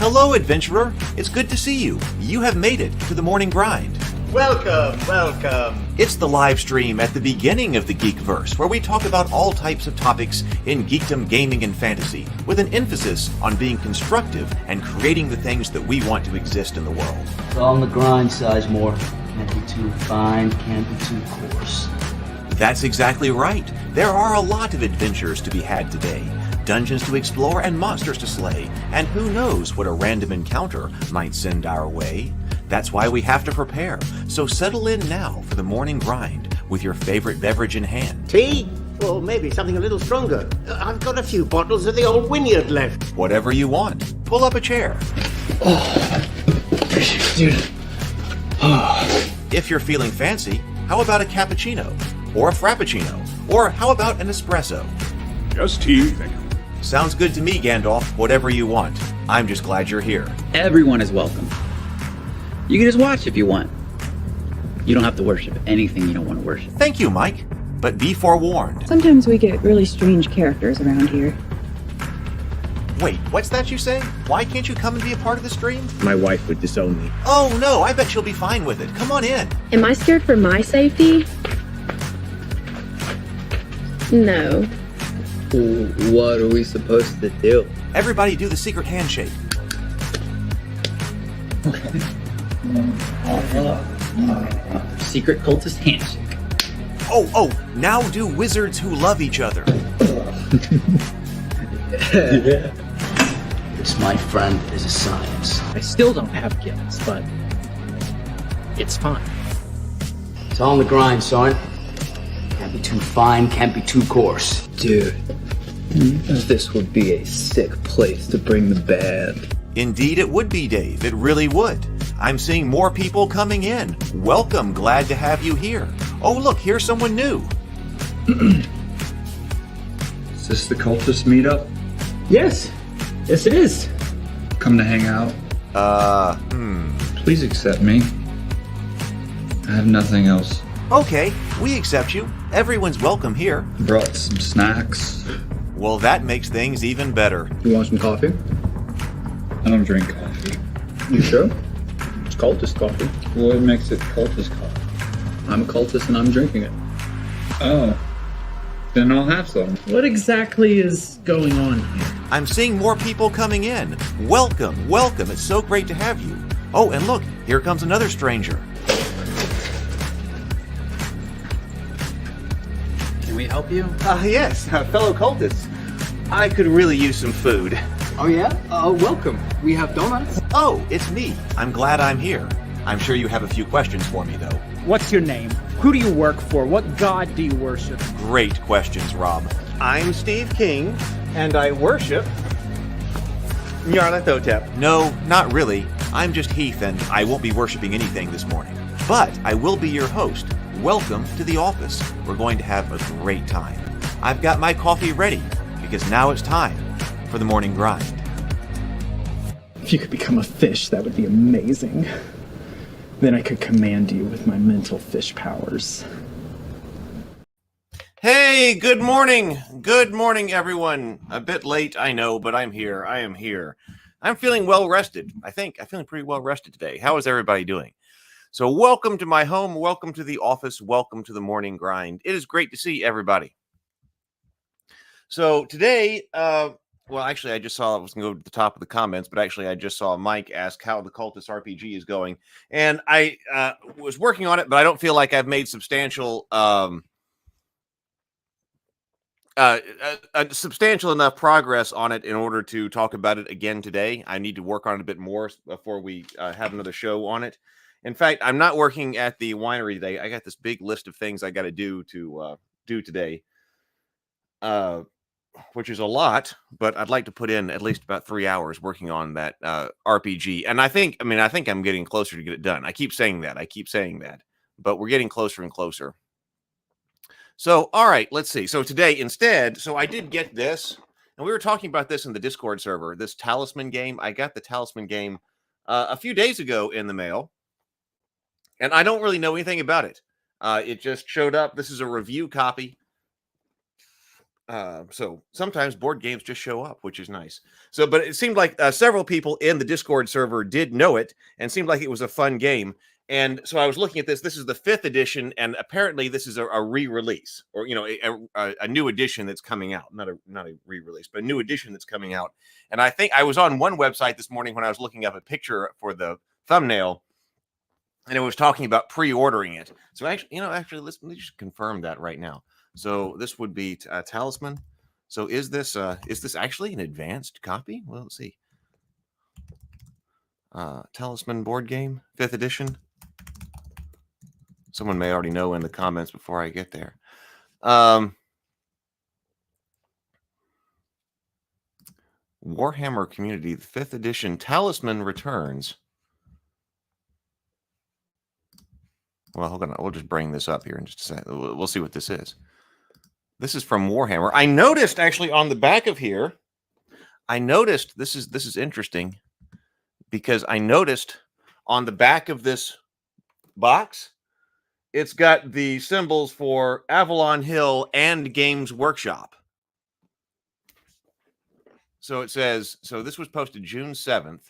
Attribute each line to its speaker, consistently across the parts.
Speaker 1: Hello, adventurer. It's good to see you. You have made it to the morning grind.
Speaker 2: Welcome, welcome.
Speaker 1: It's the live stream at the beginning of the Geekverse, where we talk about all types of topics in geekdom, gaming, and fantasy, with an emphasis on being constructive and creating the things that we want to exist in the world.
Speaker 3: It's all on the grind, Sizemore. Can't be too fine, can't be too coarse.
Speaker 1: That's exactly right. There are a lot of adventures to be had today. Dungeons to explore and monsters to slay, and who knows what a random encounter might send our way. That's why we have to prepare, so settle in now for the morning grind with your favorite beverage in hand.
Speaker 2: Tea? Or maybe something a little stronger. I've got a few bottles of the old Wynyard left.
Speaker 1: Whatever you want. Pull up a chair.
Speaker 3: Dude.
Speaker 1: If you're feeling fancy, how about a cappuccino? Or a frappuccino? Or how about an espresso?
Speaker 4: Just tea, thank you.
Speaker 1: Sounds good to me, Gandalf. Whatever you want. I'm just glad you're here.
Speaker 5: Everyone is welcome. You can just watch if you want. You don't have to worship anything you don't want to worship.
Speaker 1: Thank you, Mike. But be forewarned.
Speaker 6: Sometimes we get really strange characters around here.
Speaker 1: Wait, what's that you say? Why can't you come and be a part of the stream?
Speaker 4: My wife would disown me.
Speaker 1: Oh no, I bet she'll be fine with it. Come on in.
Speaker 7: Am I scared for my safety? No.
Speaker 5: What are we supposed to do?
Speaker 1: Everybody do the secret handshake.
Speaker 5: Secret cultist handshake.
Speaker 1: Oh, now do wizards who love each other.
Speaker 3: This, my friend, is a science.
Speaker 8: I still don't have gills, but it's fine.
Speaker 3: It's all on the grind, son. Can't be too fine, can't be too coarse.
Speaker 9: Dude, this would be a sick place to bring the band.
Speaker 1: Indeed it would be, Dave. It really would. I'm seeing more people coming in. Welcome. Glad to have you here. Oh, look, here's someone new.
Speaker 9: Is this the cultist meetup?
Speaker 8: Yes it is.
Speaker 9: Come to hang out? Please accept me. I have nothing else.
Speaker 1: Okay, we accept you. Everyone's welcome here.
Speaker 9: Brought some snacks.
Speaker 1: Well, that makes things even better.
Speaker 9: You want some coffee? I don't drink coffee. You sure? It's cultist coffee. What makes it cultist coffee? I'm a cultist and I'm drinking it. Oh. Then I'll have some.
Speaker 8: What exactly is going on here?
Speaker 1: I'm seeing more people coming in. Welcome. It's so great to have you. Oh, and look, here comes another stranger.
Speaker 5: Can we help you?
Speaker 2: Yes, fellow cultists. I could really use some food.
Speaker 10: Oh yeah? Welcome. We have donuts.
Speaker 1: Oh, it's me. I'm glad I'm here. I'm sure you have a few questions for me, though.
Speaker 8: What's your name? Who do you work for? What god do you worship?
Speaker 1: Great questions, Rob.
Speaker 2: I'm Steve King, and I worship Nyarlathotep.
Speaker 1: No, not really. I'm just Heath, and I won't be worshiping anything this morning. But I will be your host. Welcome to the office. We're going to have a great time. I've got my coffee ready, because now it's time for the morning grind.
Speaker 11: If you could become a fish, that would be amazing. Then I could command you with my mental fish powers.
Speaker 1: Hey, good morning. Good morning, everyone. A bit late, I know, but I'm here. I am here. I'm feeling well rested. I'm feeling pretty well rested today. How is everybody doing? So welcome to my home. Welcome to the office. Welcome to the morning grind. It is great to see everybody. So today, well, actually, I just saw, I was going to go to the top of the comments, but actually I just saw Mike ask how the Cultist RPG is going. And I was working on it, but I don't feel like I've made substantial substantial enough progress on it in order to talk about it again today. I need to work on it a bit more before we have another show on it. In fact, I'm not working at the winery today. I got this big list of things I got to do today. Which is a lot, but I'd like to put in at least about 3 hours working on that RPG. And I think I'm getting closer to get it done. I keep saying that, but we're getting closer and closer. So, all right, let's see. So today instead, I did get this, and we were talking about this in the Discord server, this Talisman game. I got the Talisman game a few days ago in the mail, and I don't really know anything about it. It just showed up. This is a review copy. So sometimes board games just show up, which is nice. So, but it seemed like several people in the Discord server did know it and seemed like it was a fun game. And so I was looking at this. This is the 5th edition, and apparently this is a re-release, or a new edition that's coming out. Not a re-release, but a new edition that's coming out. And I think I was on one website this morning when I was looking up a picture for the thumbnail, and it was talking about pre-ordering it. So actually, let me just confirm that right now. So this would be Talisman. So is this actually an advanced copy? Well, let's see. Talisman board game, 5th edition. Someone may already know in the comments before I get there. Warhammer Community, the 5th edition, Talisman returns. Well, hold on. We'll just bring this up here in just a second. We'll see what this is. This is from Warhammer. I noticed actually on the back of here, this is interesting because I noticed on the back of this box, it's got the symbols for Avalon Hill and Games Workshop. So it says, so this was posted June 7th.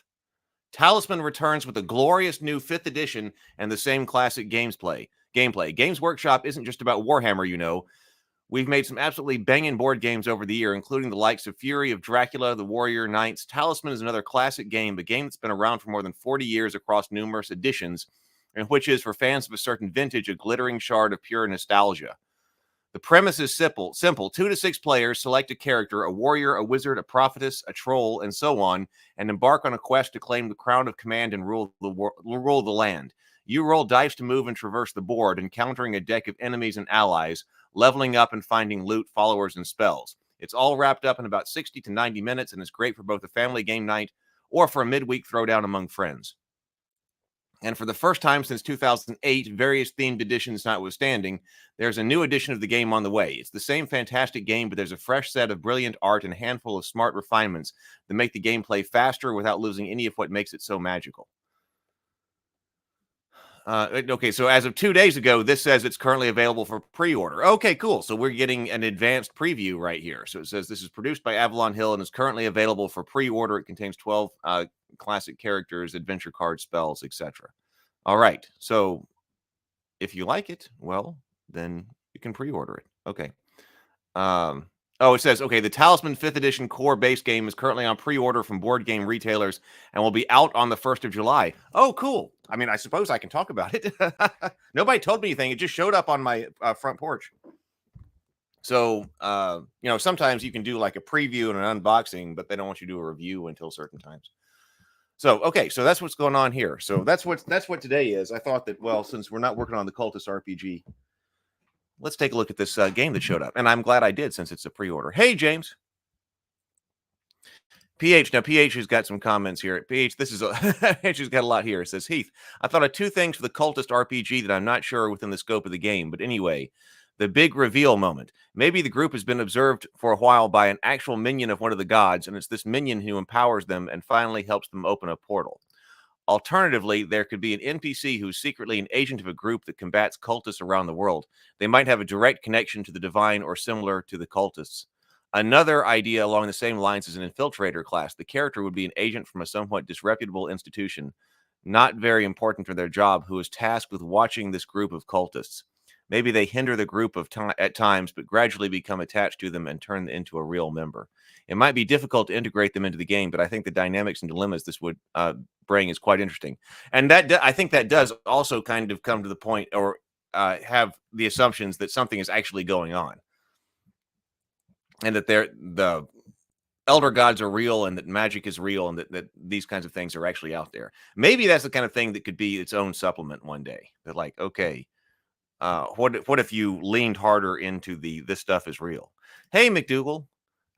Speaker 1: Talisman returns with a glorious new 5th edition and the same classic gameplay. Games Workshop isn't just about Warhammer, We've made some absolutely banging board games over the year, including the likes of Fury of Dracula, The Warrior Knights. Talisman is another classic game, a game that's been around for more than 40 years across numerous editions, and which is, for fans of a certain vintage, a glittering shard of pure nostalgia. The premise is simple. 2 to 6 players select a character, a warrior, a wizard, a prophetess, a troll, and so on, and embark on a quest to claim the crown of command and rule the land. You roll dice to move and traverse the board, encountering a deck of enemies and allies, leveling up and finding loot, followers, and spells. It's all wrapped up in about 60 to 90 minutes and is great for both a family game night or for a midweek throwdown among friends. And for the first time since 2008, various themed editions notwithstanding, there's a new edition of the game on the way. It's the same fantastic game, but there's a fresh set of brilliant art and a handful of smart refinements that make the gameplay faster without losing any of what makes it so magical. Okay, so as of 2 days ago, this says it's currently available for pre-order. Okay, cool. So we're getting an advanced preview right here. So it says this is produced by Avalon Hill and is currently available for pre-order. It contains 12 classic characters, adventure cards, spells, etc. All right. So if you like it, well, then you can pre-order it. Okay. It says, okay, the Talisman 5th edition core base game is currently on pre-order from board game retailers and will be out on the 1st of July. Oh, cool. I mean, I suppose I can talk about it. Nobody told me anything. It just showed up on my front porch. So, sometimes you can do like a preview and an unboxing, but they don't want you to do a review until certain times. So, okay, so that's what's going on here. So that's what today is. I thought that, well, since we're not working on the Cultist RPG, let's take a look at this game that showed up. And I'm glad I did since it's a pre-order. Hey, James. PH. Now, PH has got some comments here. PH, this is she's got a lot here. It says, Heath, I thought of 2 things for the Cultist RPG that I'm not sure within the scope of the game. But anyway, the big reveal moment. Maybe the group has been observed for a while by an actual minion of one of the gods, and it's this minion who empowers them and finally helps them open a portal. Alternatively, there could be an NPC who's secretly an agent of a group that combats cultists around the world. They might have a direct connection to the divine or similar to the cultists. Another idea along the same lines is an infiltrator class. The character would be an agent from a somewhat disreputable institution, not very important for their job, who is tasked with watching this group of cultists. Maybe they hinder the group at times, but gradually become attached to them and turn them into a real member. It might be difficult to integrate them into the game, but I think the dynamics and dilemmas this would bring is quite interesting. And I think that does also kind of come to the point or have the assumptions that something is actually going on. And that the elder gods are real and that magic is real and that these kinds of things are actually out there. Maybe that's the kind of thing that could be its own supplement one day. That like, okay, what if you leaned harder into this stuff is real? Hey, McDougal.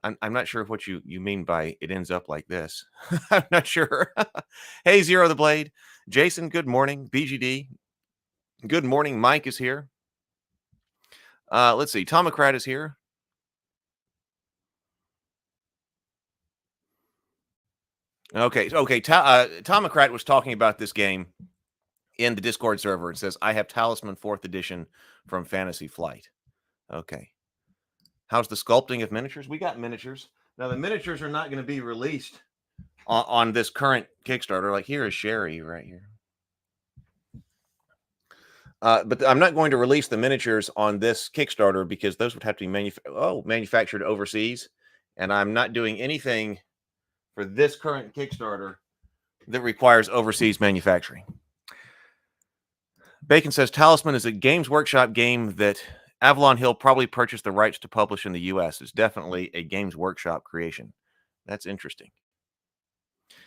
Speaker 1: I'm not sure what you mean by it ends up like this. I'm not sure. Hey, Zero the Blade. Jason, good morning. BGD, good morning. Mike is here. Let's see. Tomocrat is here. Okay. Tomocrat was talking about this game in the Discord server. It says, I have Talisman 4th edition from Fantasy Flight. Okay. How's the sculpting of miniatures? We got miniatures. Now, the miniatures are not going to be released on this current Kickstarter. Like, here is Sherry right here. But I'm not going to release the miniatures on this Kickstarter because those would have to be manufactured overseas. And I'm not doing anything for this current Kickstarter that requires overseas manufacturing. Bacon says Talisman is a Games Workshop game that Avalon Hill probably purchased the rights to publish in the U.S. It's definitely a Games Workshop creation. That's interesting.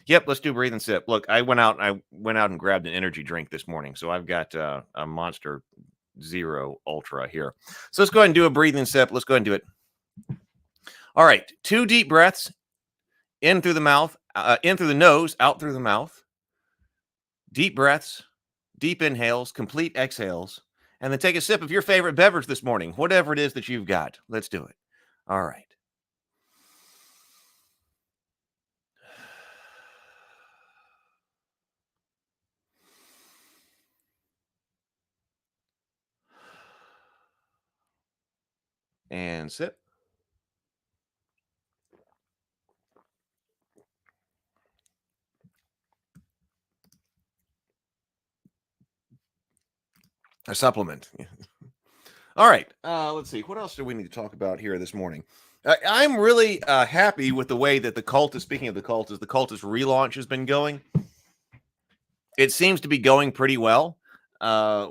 Speaker 1: Yep, let's do breathe and sip. Look, I went out and grabbed an energy drink this morning, so I've got a Monster Zero Ultra here. So let's go ahead and do a breathe and sip. Let's go ahead and do it. All right, 2 deep breaths in through the mouth, in through the nose, out through the mouth. Deep breaths, deep inhales, complete exhales, and then take a sip of your favorite beverage this morning, whatever it is that you've got. Let's do it. All right. And sip. A supplement. All right. Let's see. What else do we need to talk about here this morning? I'm really happy with the way that the Cultist, speaking of the Cultist relaunch has been going. It seems to be going pretty well.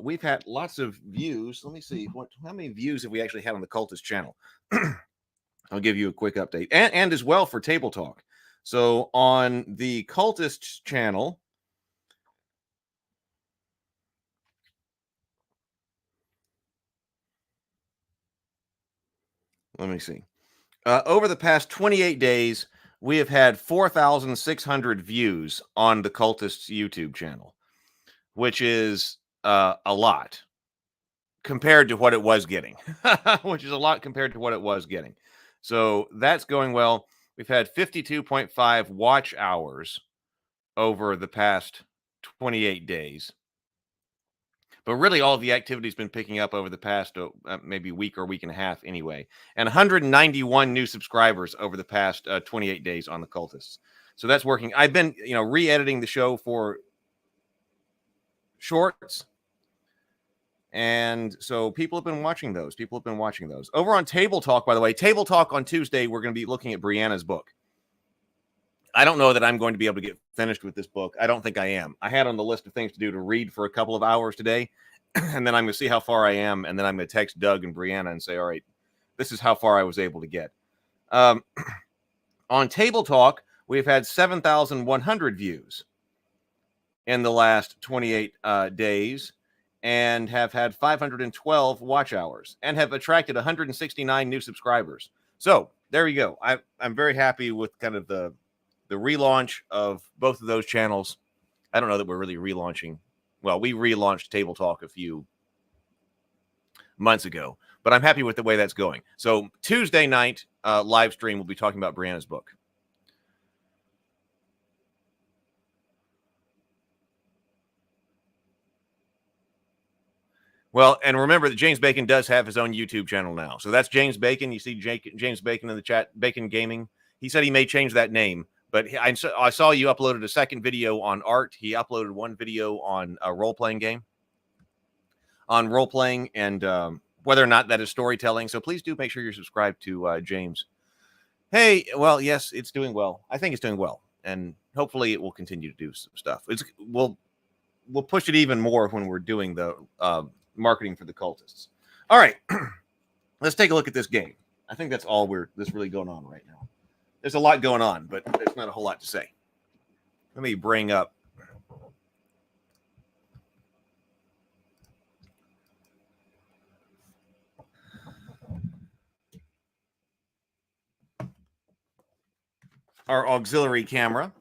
Speaker 1: We've had lots of views. Let me see. How many views have we actually had on the Cultist channel? I'll give you a quick update. And as well for Table Talk. So on the Cultist channel, let me see. Over the past 28 days, we have had 4,600 views on the Cultist's YouTube channel, which is a lot compared to what it was getting, which is a lot compared to what it was getting. So that's going well. We've had 52.5 watch hours over the past 28 days. But really, all of the activity has been picking up over the past maybe week or week and a half anyway. And 191 new subscribers over the past 28 days on the Cultists. So that's working. I've been, re-editing the show for shorts. And so people have been watching those. Over on Table Talk, by the way, Table Talk on Tuesday, we're going to be looking at Brianna's book. I don't know that I'm going to be able to get finished with this book. I don't think I am. I had on the list of things to do to read for a couple of hours today, and then I'm going to see how far I am, and then I'm going to text Doug and Brianna and say, all right, this is how far I was able to get. On Table Talk, we've had 7,100 views in the last 28 days and have had 512 watch hours and have attracted 169 new subscribers. So there you go. I'm very happy with kind of the relaunch of both of those channels. I don't know that we're really relaunching. Well, we relaunched Table Talk a few months ago, but I'm happy with the way that's going. So Tuesday night live stream, we'll be talking about Brianna's book. Well, and remember that James Bacon does have his own YouTube channel now. So that's James Bacon. You see James Bacon in the chat, Bacon Gaming. He said he may change that name. But I saw you uploaded a second video on art. He uploaded one video on a role-playing game. On role-playing and whether or not that is storytelling. So please do make sure you're subscribed to James. Hey, well, yes, it's doing well. I think it's doing well. And hopefully it will continue to do some stuff. We'll push it even more when we're doing the marketing for the Cultists. All right. Let's take a look at this game. I think that's all that's really going on right now. There's a lot going on, but there's not a whole lot to say. Let me bring up our auxiliary camera.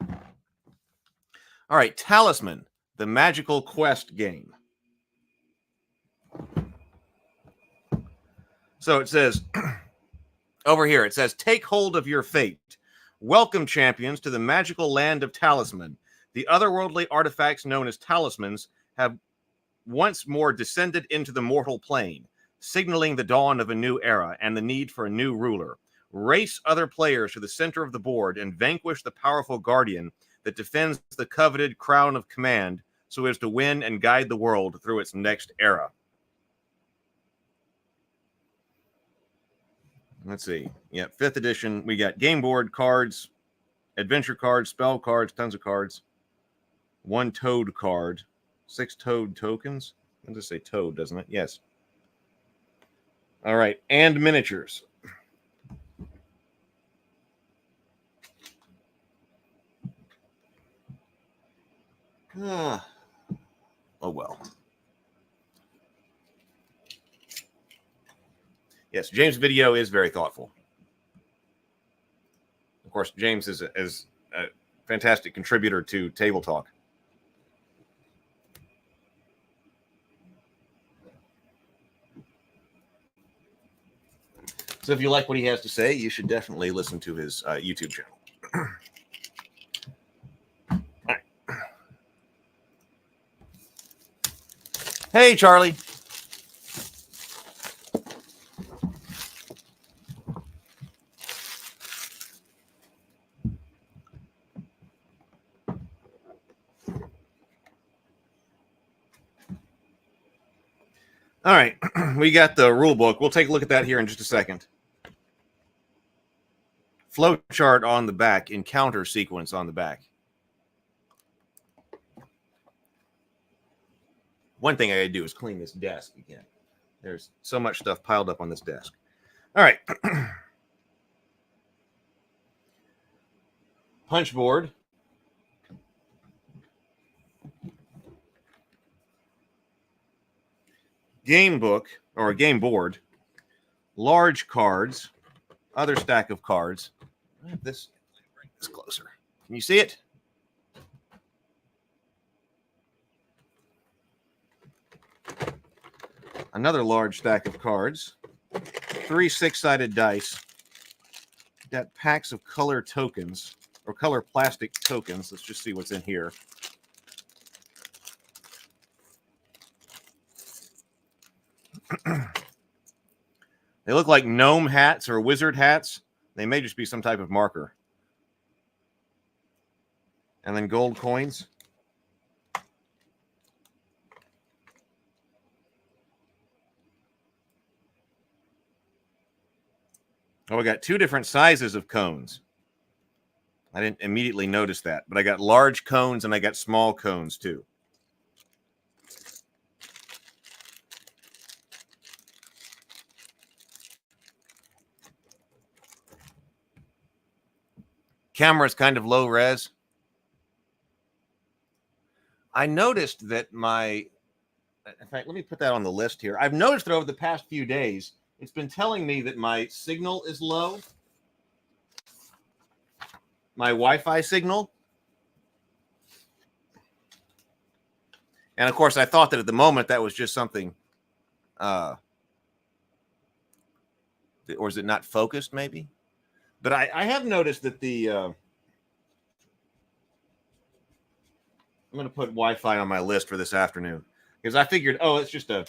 Speaker 1: All right, Talisman, the magical quest game. So it says... Over here, it says, take hold of your fate. Welcome, champions, to the magical land of Talisman. The otherworldly artifacts known as talismans have once more descended into the mortal plane. signaling the dawn of a new era and the need for a new ruler. Race other players to the center of the board and vanquish the powerful guardian that defends the coveted crown of command so as to win and guide the world through its next era. Let's see. Yeah, 5th edition. We got game board, cards, adventure cards, spell cards, tons of cards. 1 toad card. 6 toad tokens. I'll just say toad, doesn't it? Yes. All right. And miniatures. Oh, well. Yes, James' video is very thoughtful. Of course, James is a fantastic contributor to Table Talk. So if you like what he has to say, you should definitely listen to his YouTube channel. All right. Hey, Charlie. All right, we got the rule book. We'll take a look at that here in just a second. Flow chart on the back, encounter sequence on the back. One thing I gotta do is clean this desk again. There's so much stuff piled up on this desk. All right. Punch board. Game book or a game board, large cards, other stack of cards. Bring this closer. Can you see it? Another large stack of cards, 3 6-sided dice. Got packs of color tokens or color plastic tokens. Let's just see what's in here. They look like gnome hats or wizard hats. They may just be some type of marker. And then gold coins. Oh, I got 2 different sizes of cones. I didn't immediately notice that, but I got large cones and I got small cones too. Camera's kind of low res. I noticed that in fact, let me put that on the list here. I've noticed that over the past few days, it's been telling me that my signal is low. My Wi-Fi signal. And of course, I thought that at the moment that was just something, or is it not focused maybe? But I have noticed that I'm going to put Wi-Fi on my list for this afternoon because I figured, oh, it's just a,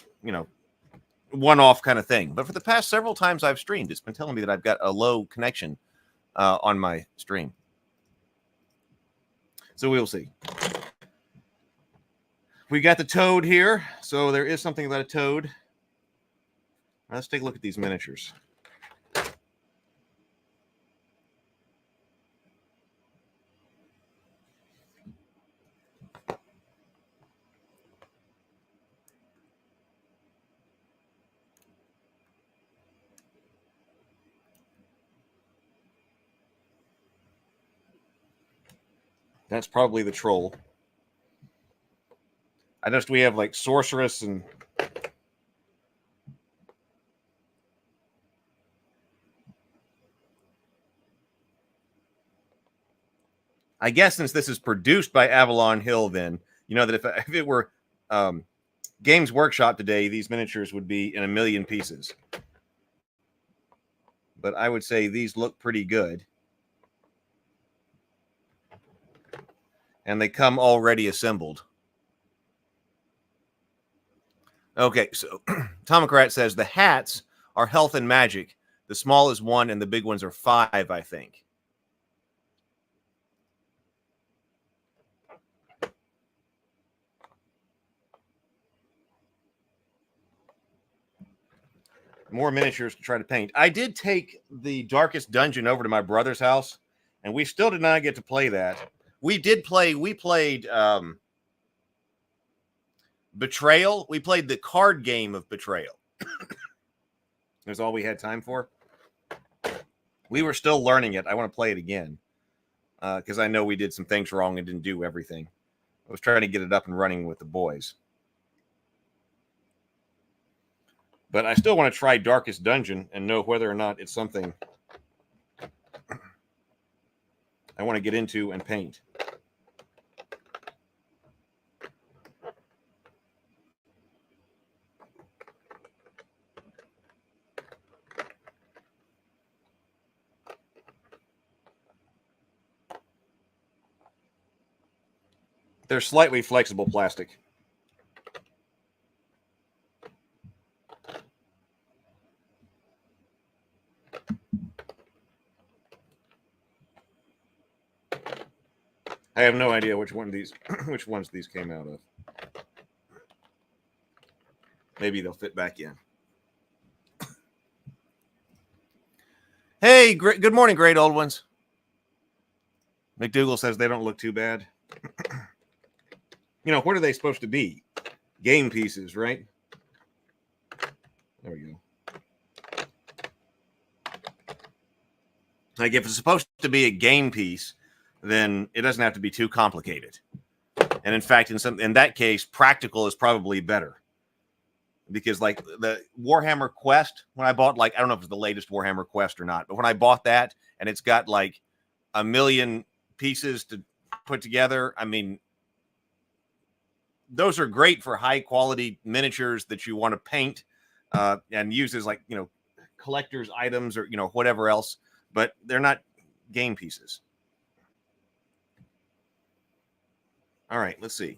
Speaker 1: one-off kind of thing. But for the past several times I've streamed, it's been telling me that I've got a low connection on my stream. So we'll see. We got the toad here. So there is something about a toad. Let's take a look at these miniatures. That's probably the troll. I noticed we have like sorceress and I guess since this is produced by Avalon Hill, then that if it were Games Workshop today, these miniatures would be in a million pieces. But I would say these look pretty good. And they come already assembled. Okay, so Tomocrat says the hats are health and magic. The small is 1 and the big ones are 5, I think. More miniatures to try to paint. I did take the Darkest Dungeon over to my brother's house, and we still did not get to play that. We played Betrayal. We played the card game of Betrayal. That's all we had time for. We were still learning it. I want to play it again because I know we did some things wrong and didn't do everything. I was trying to get it up and running with the boys. But I still want to try Darkest Dungeon and know whether or not it's something I want to get into and paint. They're slightly flexible plastic. I have no idea which ones these came out of. Maybe they'll fit back in. Hey, good morning, great old ones. McDougal says they don't look too bad. You know, what are they supposed to be? Game pieces, right? There we go. Like, if it's supposed to be a game piece, then it doesn't have to be too complicated. And in fact, in that case, practical is probably better. Because like the Warhammer Quest, when I bought, like, I don't know if it's the latest Warhammer Quest or not, but when I bought that and it's got like 1 million pieces to put together, I mean, those are great for high quality miniatures that you want to paint and use as, like, you know, collector's items or, you know, whatever else, but they're not game pieces. All right, let's see.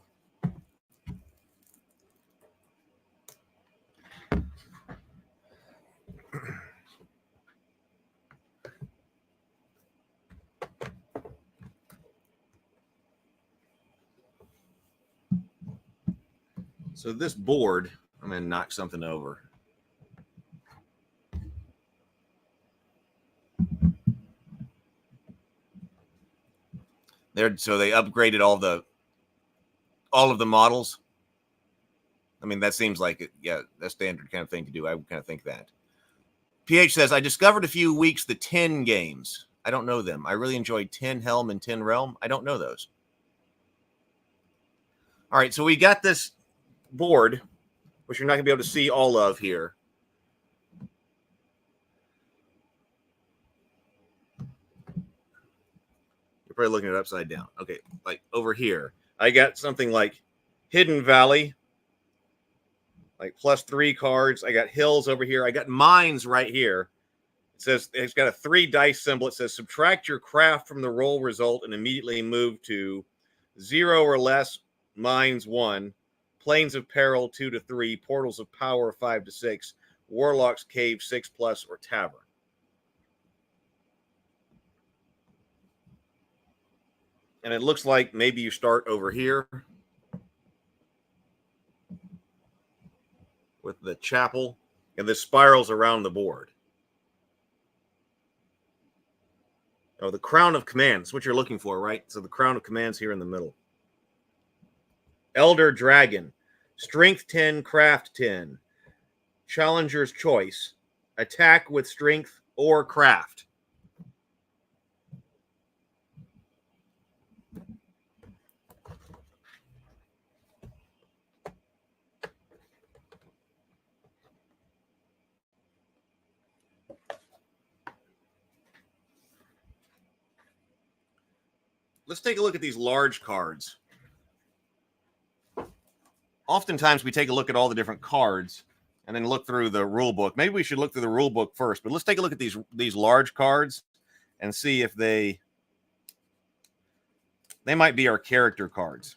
Speaker 1: So this board, I'm going to knock something over. So they upgraded all of the models. I mean, that seems like a standard kind of thing to do. I would kind of think that. PH says, I discovered a few weeks the 10 games. I don't know them. I really enjoyed 10 Helm and 10 Realm. I don't know those. All right, so we got this board, which you're not going to be able to see all of here. You're probably looking at it upside down. Okay, like over here, I got something like Hidden Valley, like +3 cards. I got hills over here. I got mines right here. It says it's got a 3 dice symbol. It says subtract your craft from the roll result and immediately move to 0 or less, mines 1, plains of peril 2 to 3, portals of power 5 to 6, warlock's cave 6+, or tavern. And it looks like maybe you start over here with the chapel, and this spirals around the board. Oh, the crown of commands, what you're looking for, right? So the crown of commands here in the middle. Elder Dragon, Strength 10, Craft 10, Challenger's Choice, attack with Strength or Craft. Let's take a look at these large cards. Oftentimes we take a look at all the different cards and then look through the rule book. Maybe we should look through the rule book first, but let's take a look at these large cards and see if they might be our character cards.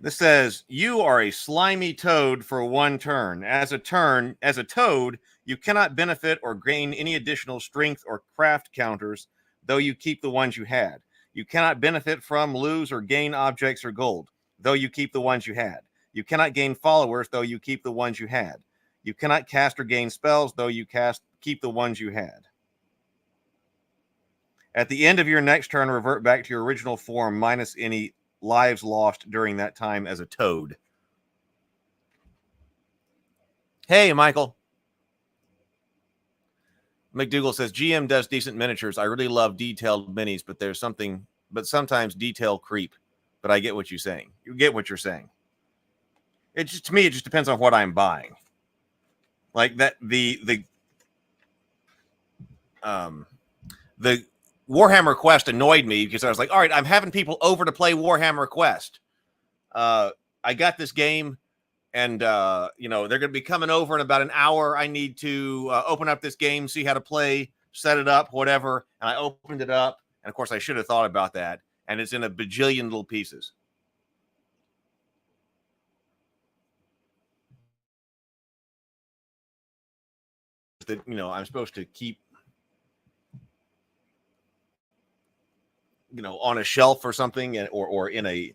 Speaker 1: This says, you are a slimy toad for 1 turn. As a toad, you cannot benefit or gain any additional strength or craft counters, though you keep the ones you had. You cannot benefit from, lose, or gain objects or gold, though you keep the ones you had. You cannot gain followers, though you keep the ones you had. You cannot cast or gain spells, though you keep the ones you had. At the end of your next turn, revert back to your original form minus any lives lost during that time as a toad. Hey, Michael. McDougal says, GM does decent miniatures. I really love detailed minis, but sometimes detail creep. But I get what you're saying. You get what you're saying. To me, it just depends on what I'm buying. Like that, the Warhammer Quest annoyed me because I was like, all right, I'm having people over to play Warhammer Quest. I got this game, and they're going to be coming over in about an hour. I need to open up this game, see how to play, set it up, whatever. And I opened it up, and of course, I should have thought about that. And it's in a bajillion little pieces. That I'm supposed to keep on a shelf or something, or in a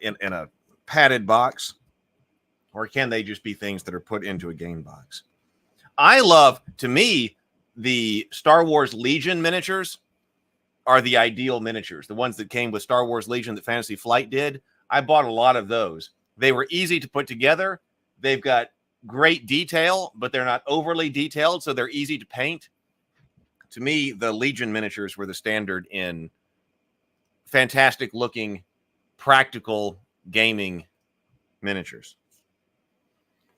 Speaker 1: in a padded box, or can they just be things that are put into a game box? To me, the Star Wars Legion miniatures are the ideal miniatures. The ones that came with Star Wars Legion that Fantasy Flight did. I bought a lot of those. They were easy to put together. They've got great detail, but they're not overly detailed, so they're easy to paint. To me, the Legion miniatures were the standard in fantastic looking, practical gaming miniatures.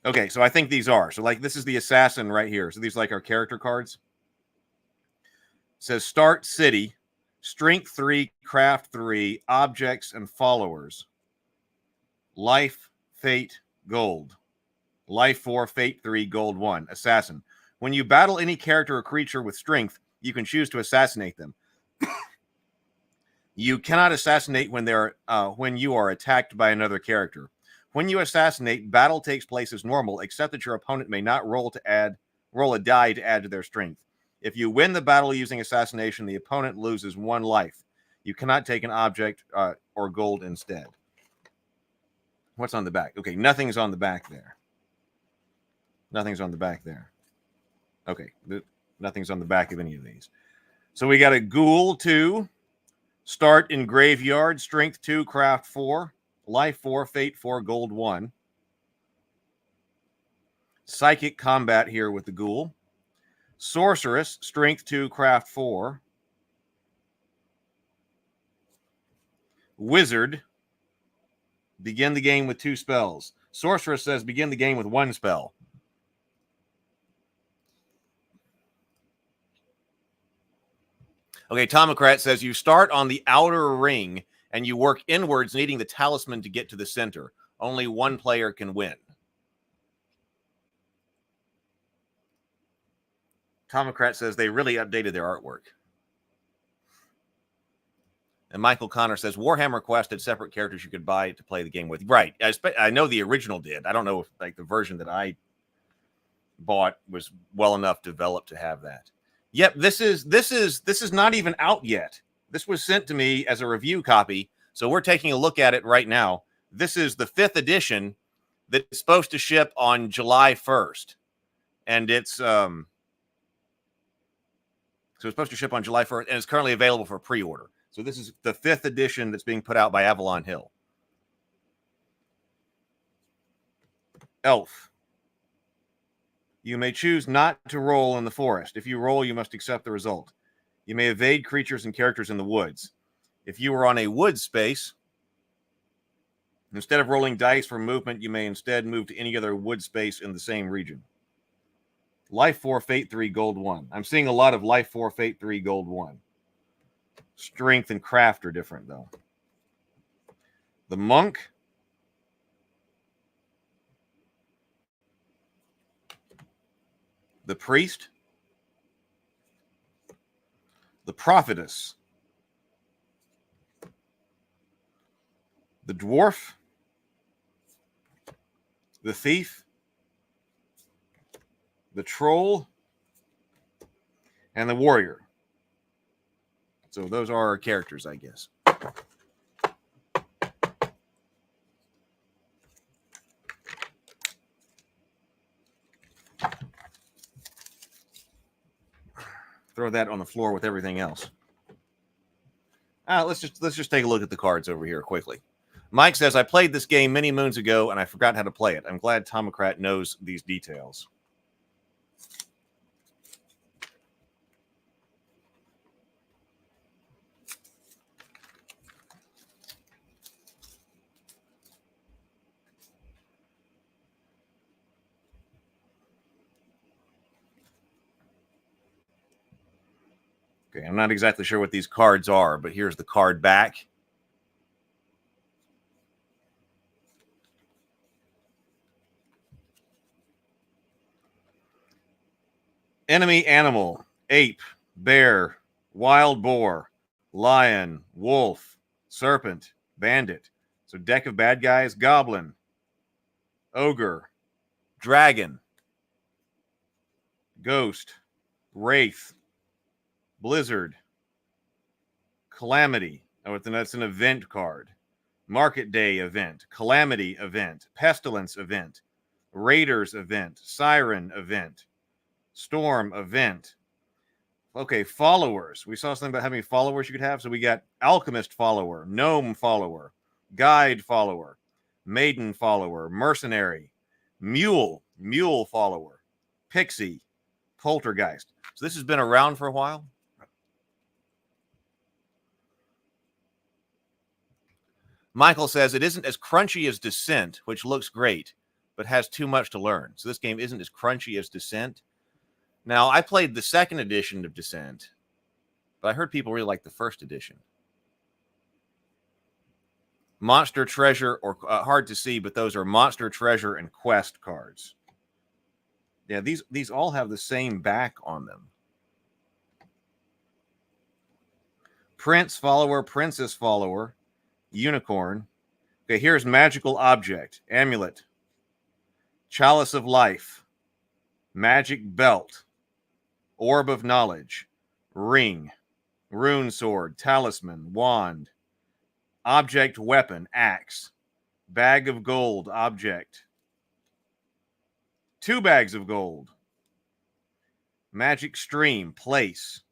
Speaker 1: Okay, so I think these are. So like this is the assassin right here. So these like our character cards. It says start city, strength 3, craft 3, objects and followers. Life, fate, gold. Life 4, fate 3, gold 1. Assassin. When you battle any character or creature with strength, you can choose to assassinate them. You cannot assassinate when you are attacked by another character. When you assassinate, battle takes place as normal, except that your opponent may not roll a die to add to their strength. If you win the battle using assassination, the opponent loses 1 life. You cannot take an object or gold instead. What's on the back? Okay, nothing's on the back there. Nothing's on the back there. Okay, nothing's on the back of any of these. So we got a Ghoul 2, start in Graveyard, Strength 2, Craft 4, Life 4, Fate 4, Gold 1. Psychic Combat here with the Ghoul. Sorceress, Strength 2, Craft 4. Wizard, begin the game with 2 spells. Sorceress says begin the game with 1 spell. Okay, Tomocrat says you start on the outer ring and you work inwards, needing the talisman to get to the center. Only 1 player can win. Tomocrat says they really updated their artwork. And Michael Connor says Warhammer Quest had separate characters you could buy to play the game with. Right. I know the original did. I don't know if like the version that I bought was well enough developed to have that. Yep, this is not even out yet. This was sent to me as a review copy, so we're taking a look at it right now. This is the 5th edition that's supposed to ship on July 1st. And it's so it's supposed to ship on July 1st, and it's currently available for pre-order. So this is the 5th edition that's being put out by Avalon Hill. Elf. You may choose not to roll in the forest. If you roll, you must accept the result. You may evade creatures and characters in the woods. If you are on a wood space, instead of rolling dice for movement, you may instead move to any other wood space in the same region. Life 4, Fate 3, Gold 1. I'm seeing a lot of Life 4, Fate 3, Gold 1. Strength and craft are different, though. The Monk. The Priest. The Prophetess. The Dwarf. the thief, the troll, and the warrior. So those are our characters, I guess. Throw that on the floor with everything else. Let's just take a look at the cards over here quickly. Mike says, I played this game many moons ago and I forgot how to play it. I'm glad Tomocrat knows these details. Okay, I'm not exactly sure what these cards are, but here's the card back. Enemy animal, ape, bear, wild boar, lion, wolf, serpent, bandit. So deck of bad guys, goblin, ogre, dragon, ghost, wraith, blizzard, calamity. Oh, that's an event card. Market day event, calamity event, pestilence event, raiders event, siren event, storm event. Okay, followers. We saw something about how many followers you could have. So we got alchemist follower, gnome follower, guide follower, maiden follower, mercenary, mule follower, pixie, poltergeist. So this has been around for a while. Michael says it isn't as crunchy as Descent, which looks great, but has too much to learn. So this game isn't as crunchy as Descent. Now, I played the second edition of Descent, but I heard people really like the first edition. Monster Treasure, or hard to see, but those are Monster Treasure and Quest cards. Yeah, these all have the same back on them. Prince follower, princess follower, unicorn. Okay, here's magical object, amulet, chalice of life, magic belt, orb of knowledge, ring, rune sword, talisman, wand, object weapon, axe, bag of gold, object, 2 bags of gold, magic stream, place,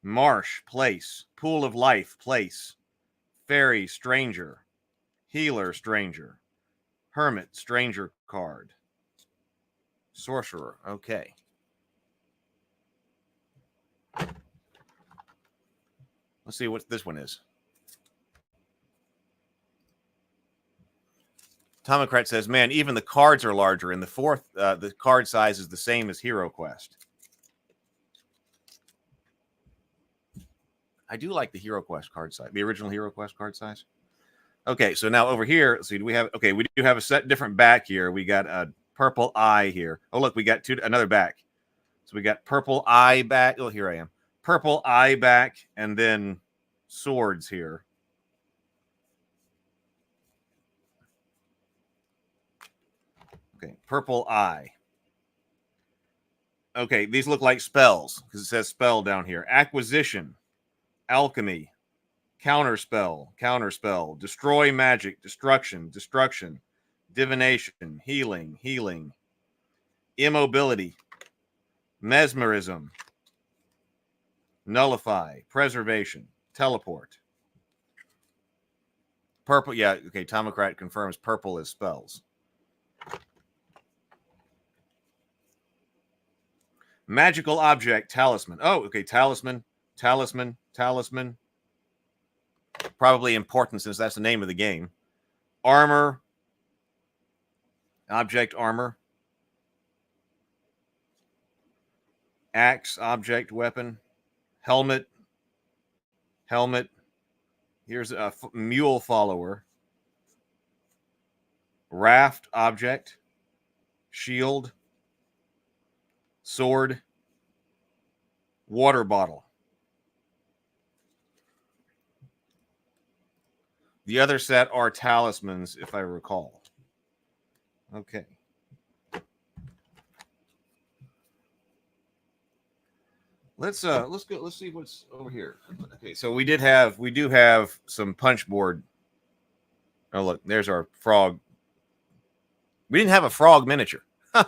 Speaker 1: marsh, place, pool of life, place, fairy, stranger, healer, stranger, hermit, stranger card, sorcerer. Okay. Let's see what this one is. Tomocrat says, man, even the cards are larger. In the fourth, the card size is the same as Hero Quest. I do like the Hero Quest card size, the original Hero Quest card size. Okay, so now over here, let's see, do we have, okay, we do have a set different back here. We got a purple eye here. Oh, look, we got another back. So we got purple eye back. Oh, here I am. Purple eye back, and then swords here. Okay, purple eye. Okay, these look like spells because it says spell down here. Acquisition, alchemy, counterspell, destroy magic, destruction, divination, healing, immobility, mesmerism, nullify, preservation, teleport. Purple, yeah, okay, Tomocrat confirms purple is spells. Magical object, talisman. Oh, okay, talisman. Probably important since that's the name of the game. Armor. Object, armor. Axe, object, weapon. Helmet. Here's a mule follower. Raft, object. Shield. Sword. Water bottle. The other set are talismans, if I recall. Okay. Let's go. Let's see what's over here. Okay, so we do have some punch board. Oh look, there's our frog. We didn't have a frog miniature. All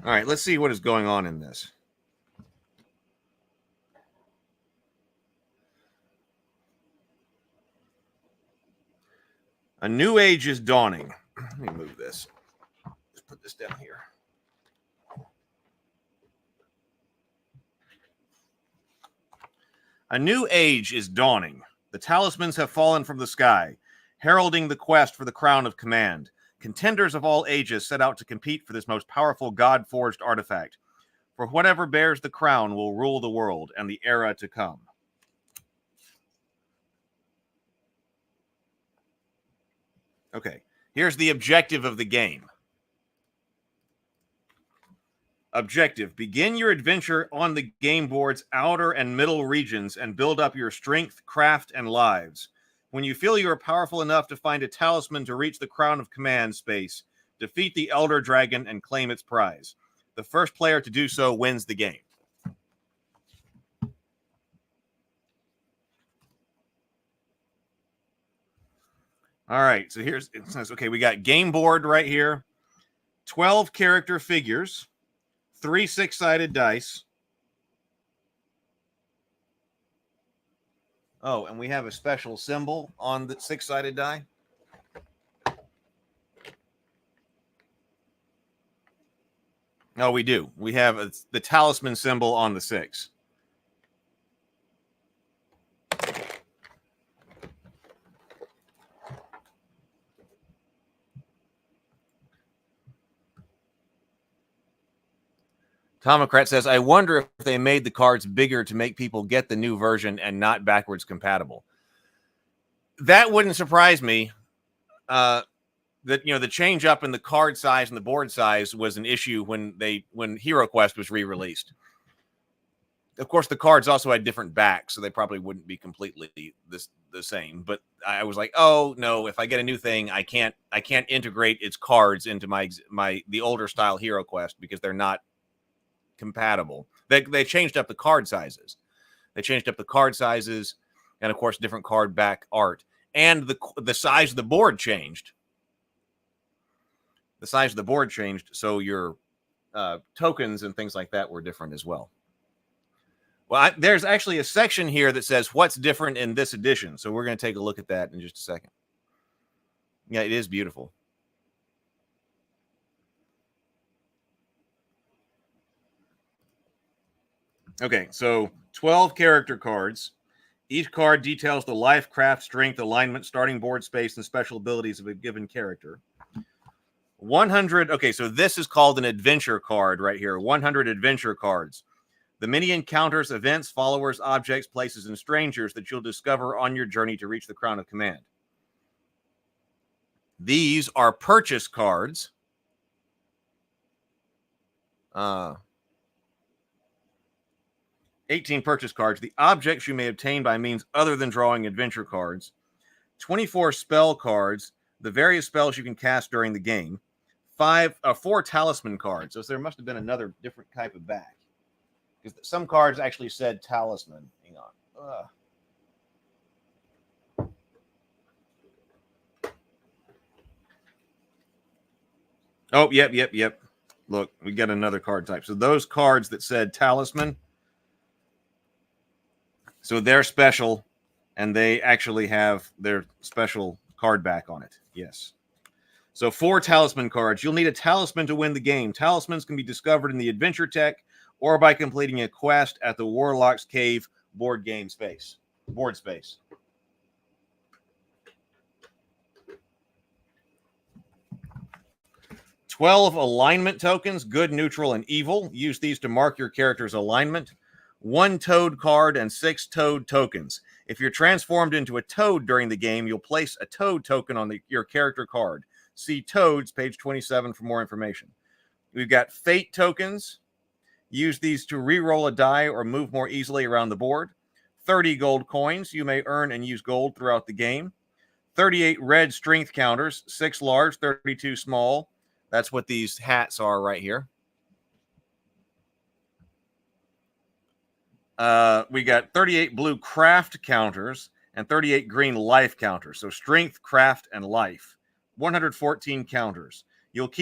Speaker 1: right, let's see what is going on in this. A new age is dawning. Let me move this. Let's put this down here. A new age is dawning. The talismans have fallen from the sky, heralding the quest for the crown of command. Contenders of all ages set out to compete for this most powerful God-forged artifact. For whatever bears the crown will rule the world and the era to come. Okay, here's the objective of the game. Objective: begin your adventure on the game board's outer and middle regions and build up your strength, craft, and lives. When you feel you are powerful enough to find a talisman to reach the crown of command space, defeat the Elder Dragon and claim its prize. The first player to do so wins the game. All right, so here's, it says, okay, we got game board right here, 12 character figures, 3 6-sided dice. Oh, and we have a special symbol on the 6-sided die. No, we do. We have the talisman symbol on the 6. Tomocrat says, I wonder if they made the cards bigger to make people get the new version and not backwards compatible. That wouldn't surprise me. That, you know, the change up in the card size and the board size was an issue when HeroQuest was re-released. Of course, the cards also had different backs, so they probably wouldn't be completely the same. But I was like, oh no, if I get a new thing, I can't integrate its cards into the older style HeroQuest because they're not compatible. They changed up the card sizes. And of course different card back art, and the size of the board changed. The size of the board changed, so your tokens and things like that were different as well. Well, there's actually a section here that says what's different in this edition, so we're going to take a look at that in just a second. Yeah, it is beautiful. Okay, so 12 character cards. Each card details the life, craft, strength, alignment, starting board space, and special abilities of a given character. 100. Okay, so this is called an adventure card right here. 100 adventure cards. The many encounters, events, followers, objects, places, and strangers that you'll discover on your journey to reach the crown of command. These are purchase cards. 18 purchase cards. The objects you may obtain by means other than drawing adventure cards. 24 spell cards. The various spells you can cast during the game. 4 talisman cards. So there must have been another different type of back, because some cards actually said talisman. Hang on. Oh, yep. Look, we got another card type. So those cards that said talisman, so they're special, and they actually have their special card back on it. Yes. So 4 talisman cards. You'll need a talisman to win the game. Talismans can be discovered in the adventure tech or by completing a quest at the Warlock's Cave board space. 12 alignment tokens, good, neutral, and evil. Use these to mark your character's alignment. 1 toad card and 6 toad tokens. If you're transformed into a toad during the game, you'll place a toad token on your character card. See Toads, page 27 for more information. We've got fate tokens. Use these to re-roll a die or move more easily around the board. 30 gold coins. You may earn and use gold throughout the game. 38 red strength counters, 6 large, 32 small. That's what these hats are right here. We got 38 blue craft counters and 38 green life counters. So strength, craft, and life. 114 counters. You'll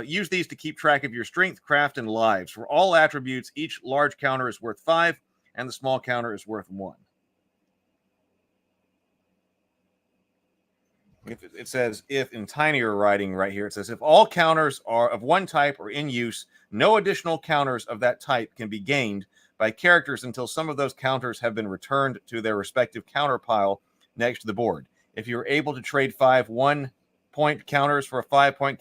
Speaker 1: use these to keep track of your strength, craft, and lives. For all attributes, each large counter is worth 5, and the small counter is worth 1. It says, if in tinier writing right here, it says, if all counters are of one type or in use, no additional counters of that type can be gained by characters until some of those counters have been returned to their respective counter pile next to the board. If you're able to trade 5 1-point counters for a 5-point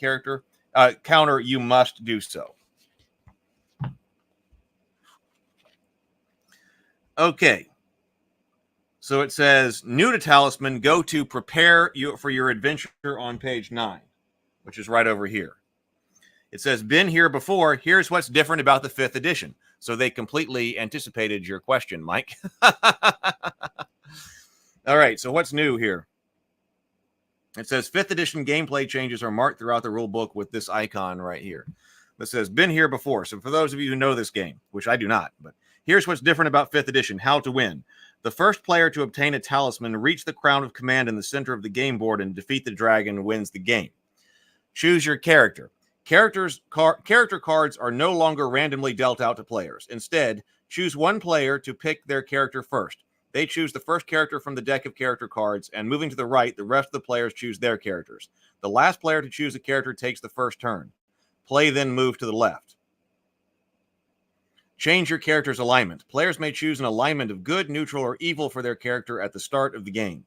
Speaker 1: counter, you must do so. Okay. So it says, new to Talisman, go to prepare for your adventure on page 9, which is right over here. It says, been here before. Here's what's different about the 5th edition. So they completely anticipated your question, Mike. All right, so what's new here? It says 5th edition gameplay changes are marked throughout the rule book with this icon right here. That says, been here before. So for those of you who know this game, which I do not, but here's what's different about 5th edition, how to win. The first player to obtain a talisman, reach the crown of command in the center of the game board, and defeat the dragon wins the game. Choose your character. Character cards are no longer randomly dealt out to players. Instead, choose one player to pick their character first. They choose the first character from the deck of character cards, and moving to the right, the rest of the players choose their characters. The last player to choose a character takes the first turn. Play then move to the left. Change your character's alignment. Players may choose an alignment of good, neutral, or evil for their character at the start of the game.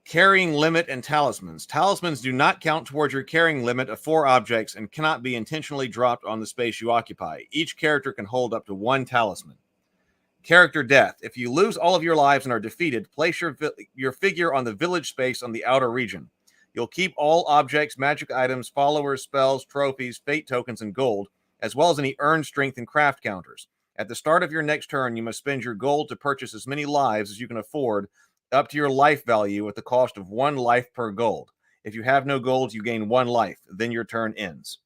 Speaker 1: Carrying limit and talismans. Talismans do not count towards your carrying limit of 4 objects and cannot be intentionally dropped on the space you occupy. Each character can hold up to 1 talisman. Character death. If you lose all of your lives and are defeated, place your figure on the village space on the outer region. You'll keep all objects, magic items, followers, spells, trophies, fate tokens, and gold, as well as any earned strength and craft counters. At the start of your next turn, you must spend your gold to purchase as many lives as you can afford, up to your life value at the cost of 1 life per gold. If you have no gold, you gain 1 life. Then your turn ends.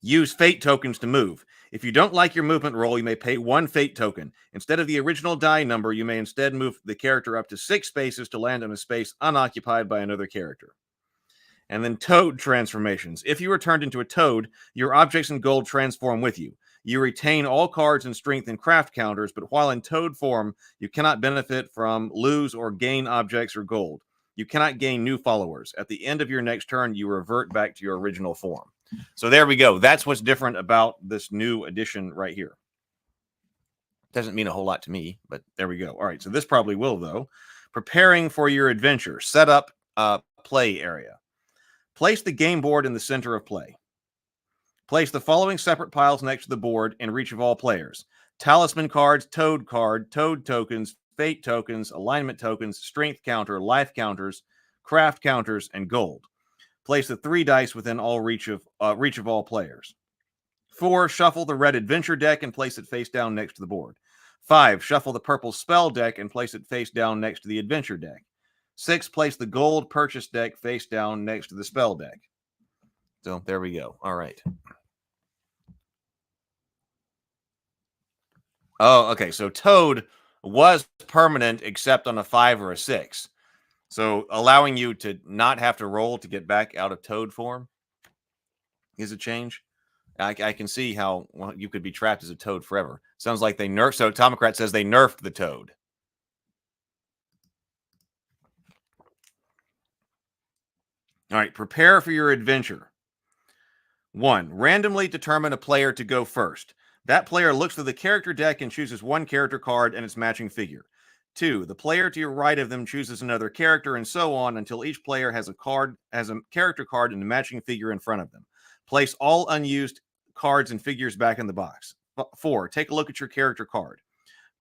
Speaker 1: Use fate tokens to move. If you don't like your movement roll, you may pay 1 fate token. Instead of the original die number, you may instead move the character up to 6 spaces to land on a space unoccupied by another character. And then toad transformations. If you are turned into a toad, your objects and gold transform with you. You retain all cards and strength and craft counters, but while in toad form, you cannot benefit from, lose, or gain objects or gold. You cannot gain new followers. At the end of your next turn, you revert back to your original form. So there we go. That's what's different about this new edition right here. Doesn't mean a whole lot to me, but there we go. All right, so this probably will, though. Preparing for your adventure. Set up play area. Place the game board in the center of play. Place the following separate piles next to the board in reach of all players. Talisman cards, toad card, toad tokens, fate tokens, alignment tokens, strength counter, life counters, craft counters, and gold. Place the 3 dice within all reach of all players. 4, shuffle the red adventure deck and place it face down next to the board. 5, shuffle the purple spell deck and place it face down next to the adventure deck. 6, place the gold purchase deck face down next to the spell deck. So there we go. All right. Oh, okay. So Toad was permanent except on a 5 or a 6. So allowing you to not have to roll to get back out of Toad form is a change. I can see how you could be trapped as a Toad forever. Sounds like they nerfed. So Tomocrat says they nerfed the Toad. All right, prepare for your adventure. 1, randomly determine a player to go first. That player looks through the character deck and chooses 1 character card and its matching figure. 2, the player to your right of them chooses another character, and so on until each player has a character card and a matching figure in front of them. Place all unused cards and figures back in the box. 4, take a look at your character card.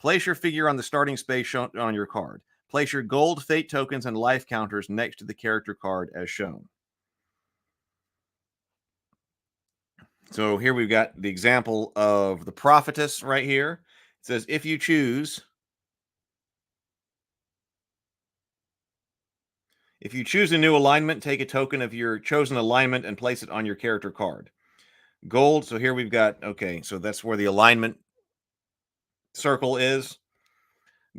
Speaker 1: Place your figure on the starting space shown on your card. Place your gold, fate tokens, and life counters next to the character card as shown. So here we've got the example of the prophetess right here. It says, if you choose If you choose a new alignment, take a token of your chosen alignment and place it on your character card. Gold, so here we've got, okay, so that's where the alignment circle is.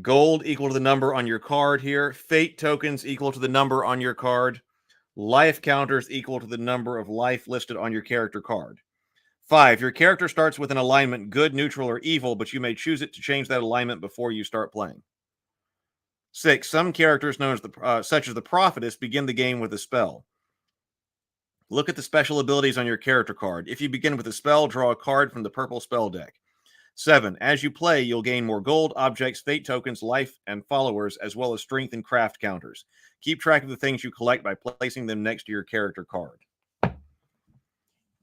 Speaker 1: Gold equal to the number on your card here. Fate tokens equal to the number on your card. Life counters equal to the number of life listed on your character card. 5, your character starts with an alignment good, neutral, or evil, but you may choose it to change that alignment before you start playing. 6, some characters known as such as the prophetess begin the game with a spell. Look at the special abilities on your character card. If you begin with a spell, draw a card from the purple spell deck. 7, as you play, you'll gain more gold, objects, fate tokens, life, and followers, as well as strength and craft counters. Keep track of the things you collect by placing them next to your character card.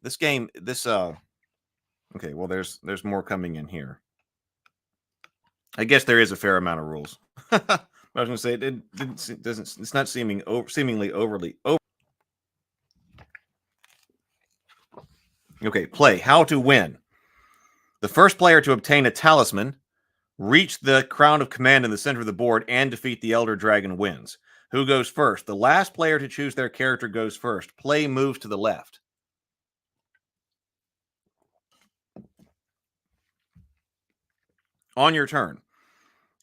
Speaker 1: This game, okay, well, there's more coming in here. I guess there is a fair amount of rules. I was going to say it's not seemingly overly over. Okay, play. How to win. The first player to obtain a talisman, reach the crown of command in the center of the board, and defeat the elder dragon wins. Who goes first? The last player to choose their character goes first. Play moves to the left. On your turn.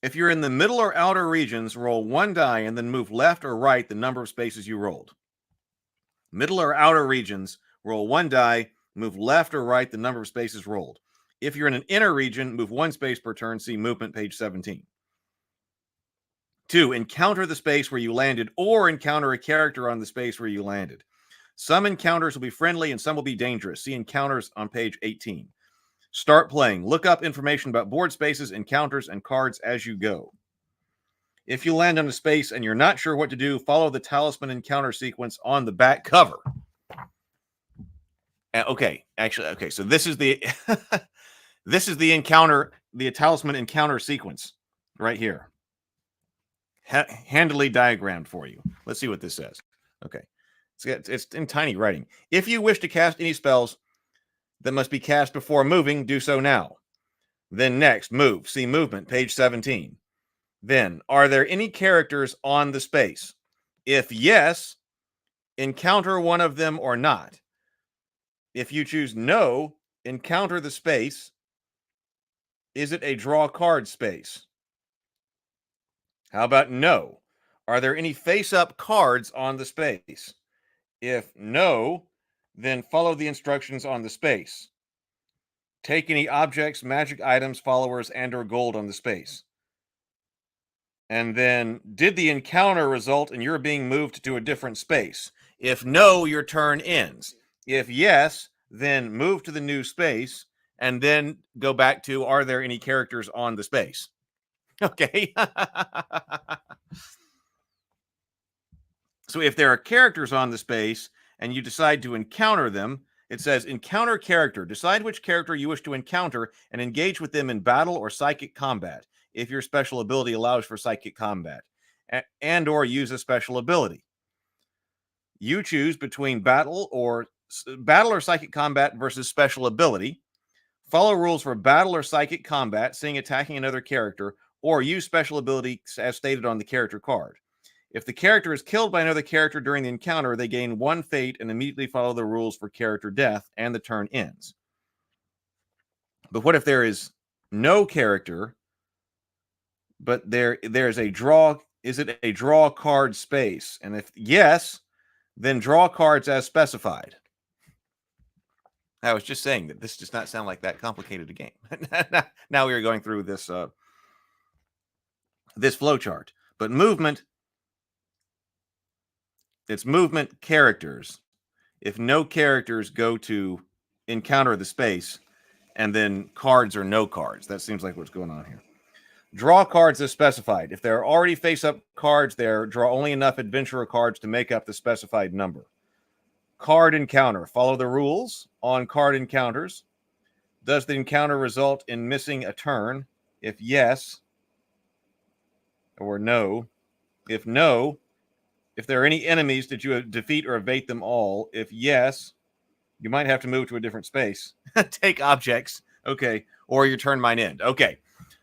Speaker 1: If you're in the middle or outer regions, roll 1 die and then move left or right the number of spaces you rolled. Middle or outer regions, roll 1 die, move left or right the number of spaces rolled. If you're in an inner region, move 1 space per turn. See movement, page 17. 2, encounter the space where you landed or encounter a character on the space where you landed. Some encounters will be friendly and some will be dangerous. See encounters on page 18. Start playing. Look up information about board spaces, encounters, and cards as you go. If you land on a space and you're not sure what to do, follow the talisman encounter sequence on the back cover. Okay, so this is the this is the encounter, the talisman encounter sequence right here. Handily diagrammed for you. Let's see what this says. Okay, it's in tiny writing. If you wish to cast any spells that must be cast before moving, do so now. Then next, move. See movement, page 17. Then, are there any characters on the space? If yes, encounter one of them or not. If you choose no, encounter the space. Is it a draw card space? How about no? Are there any face-up cards on the space? If no, then follow the instructions on the space. Take any objects, magic items, followers, and or gold on the space. And then, did the encounter result in your being moved to a different space? If no, your turn ends. If yes, then move to the new space, and then go back to, are there any characters on the space? Okay. So if there are characters on the space, and you decide to encounter them, it says encounter character. Decide which character you wish to encounter and engage with them in battle or psychic combat, if your special ability allows for psychic combat, and or use a special ability. You choose between battle or psychic combat versus special ability. Follow rules for battle or psychic combat, seeing attacking another character, or use special ability as stated on the character card. If the character is killed by another character during the encounter, they gain 1 fate and immediately follow the rules for character death, and the turn ends. But what if there is no character, but there's a draw? Is it a draw card space? And if yes, then draw cards as specified. I was just saying that this does not sound like that complicated a game. Now we are going through this this flowchart. But movement, it's movement characters. If no characters, go to encounter the space, and then cards or no cards. That seems like what's going on here. Draw cards as specified. If there are already face-up cards there, draw only enough adventurer cards to make up the specified number. Card encounter. Follow the rules on card encounters. Does the encounter result in missing a turn? If yes, or no. If no, if there are any enemies, did you defeat or evade them all? If yes, you might have to move to a different space. Take objects. Okay. Or your turn might end. Okay.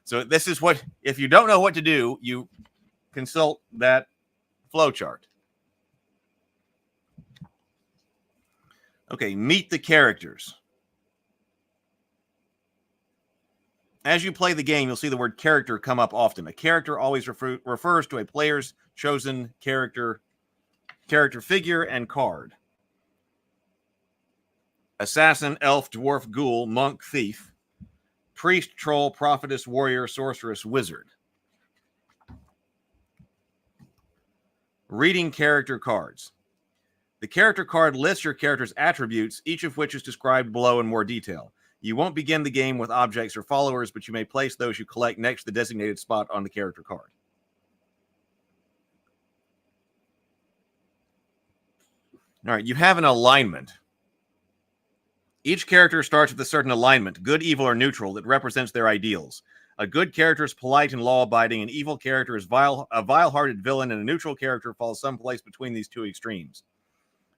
Speaker 1: So this is what, if you don't know what to do, you consult that flowchart. Okay, meet the characters. As you play the game, you'll see the word character come up often. A character always refers to a player's chosen character figure and card. Assassin, elf, dwarf, ghoul, monk, thief, priest, troll, prophetess, warrior, sorceress, wizard. Reading character cards. The character card lists your character's attributes, each of which is described below in more detail. You won't begin the game with objects or followers, but you may place those you collect next to the designated spot on the character card. All right, you have an alignment. Each character starts with a certain alignment, good, evil, or neutral, that represents their ideals. A good character is polite and law-abiding. An evil character is a vile-hearted villain, and a neutral character falls someplace between these two extremes.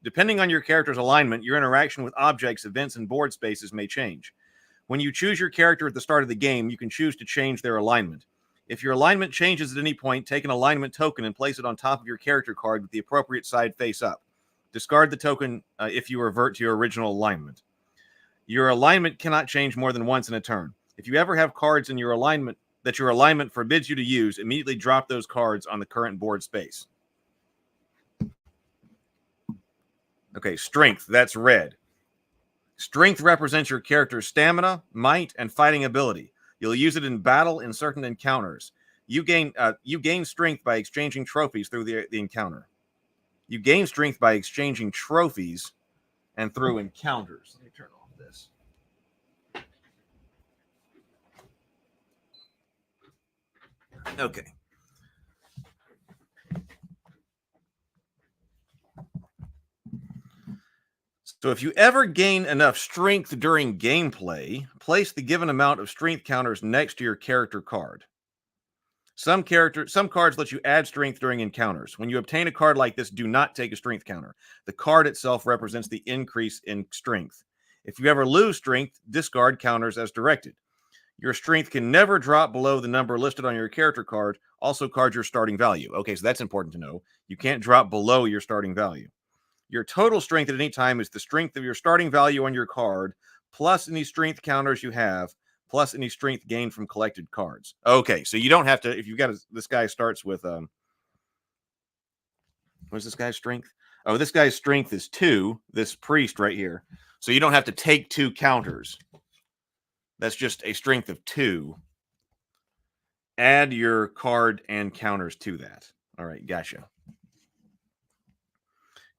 Speaker 1: Depending on your character's alignment, your interaction with objects, events, and board spaces may change. When you choose your character at the start of the game, you can choose to change their alignment. If your alignment changes at any point, take an alignment token and place it on top of your character card with the appropriate side face up. Discard the token if you revert to your original alignment. Your alignment cannot change more than once in a turn. If you ever have cards in your alignment that your alignment forbids you to use, immediately drop those cards on the current board space. Okay, strength, that's red. Strength represents your character's stamina, might, and fighting ability. You'll use it in battle in certain encounters. You gain strength by exchanging trophies through the encounter. You gain strength by exchanging trophies and through encounters. Let me turn off this. Okay. So if you ever gain enough strength during gameplay, place the given amount of strength counters next to your character card. Some cards let you add strength during encounters. When you obtain a card like this, do not take a strength counter. The card itself represents the increase in strength. If you ever lose strength, discard counters as directed. Your strength can never drop below the number listed on your character card. Also, cards your starting value. Okay, so that's important to know. You can't drop below your starting value. Your total strength at any time is the strength of your starting value on your card, plus any strength counters you have, plus any strength gained from collected cards. Okay, so you don't have to, if you've got this guy starts with, what's this guy's strength? Oh, this guy's strength is 2, this priest right here. So you don't have to take 2 counters. That's just a strength of 2. Add your card and counters to that. All right, gotcha.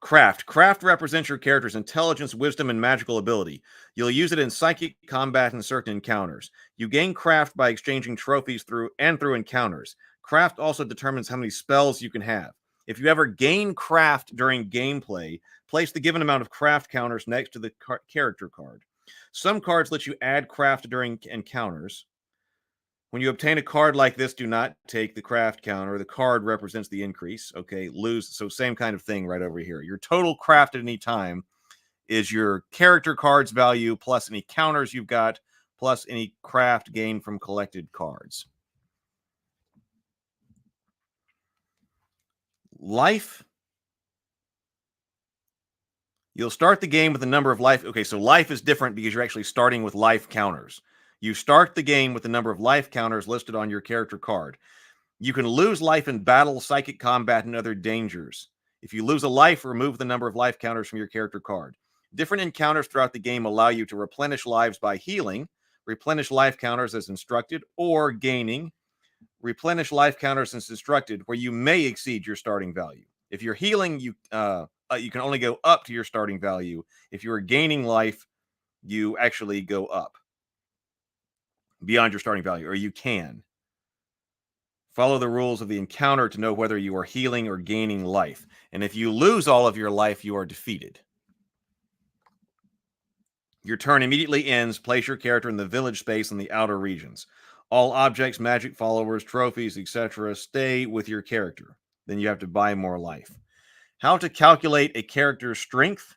Speaker 1: Craft. Craft represents your character's intelligence, wisdom, and magical ability. You'll use it in psychic combat and certain encounters. You gain craft by exchanging trophies through encounters. Craft also determines how many spells you can have. If you ever gain craft during gameplay, place the given amount of craft counters next to the character card. Some cards let you add craft during encounters. When you obtain a card like this, do not take the craft counter. The card represents the increase. Okay, lose. So same kind of thing right over here. Your total craft at any time is your character card's value plus any counters you've got, plus any craft gained from collected cards. Life. You'll start the game with a number of life. Okay, so life is different because you're actually starting with life counters. You start the game with the number of life counters listed on your character card. You can lose life in battle, psychic combat, and other dangers. If you lose a life, remove the number of life counters from your character card. Different encounters throughout the game allow you to replenish lives by healing, replenish life counters as instructed, or gaining, replenish life counters as instructed, where you may exceed your starting value. If you're healing, you can only go up to your starting value. If you are gaining life, you actually go up beyond your starting value, or you can. Follow the rules of the encounter to know whether you are healing or gaining life. And if you lose all of your life, you are defeated. Your turn immediately ends. Place your character in the village space in the outer regions. All objects, magic followers, trophies, etc. stay with your character. Then you have to buy more life. How to calculate a character's strength?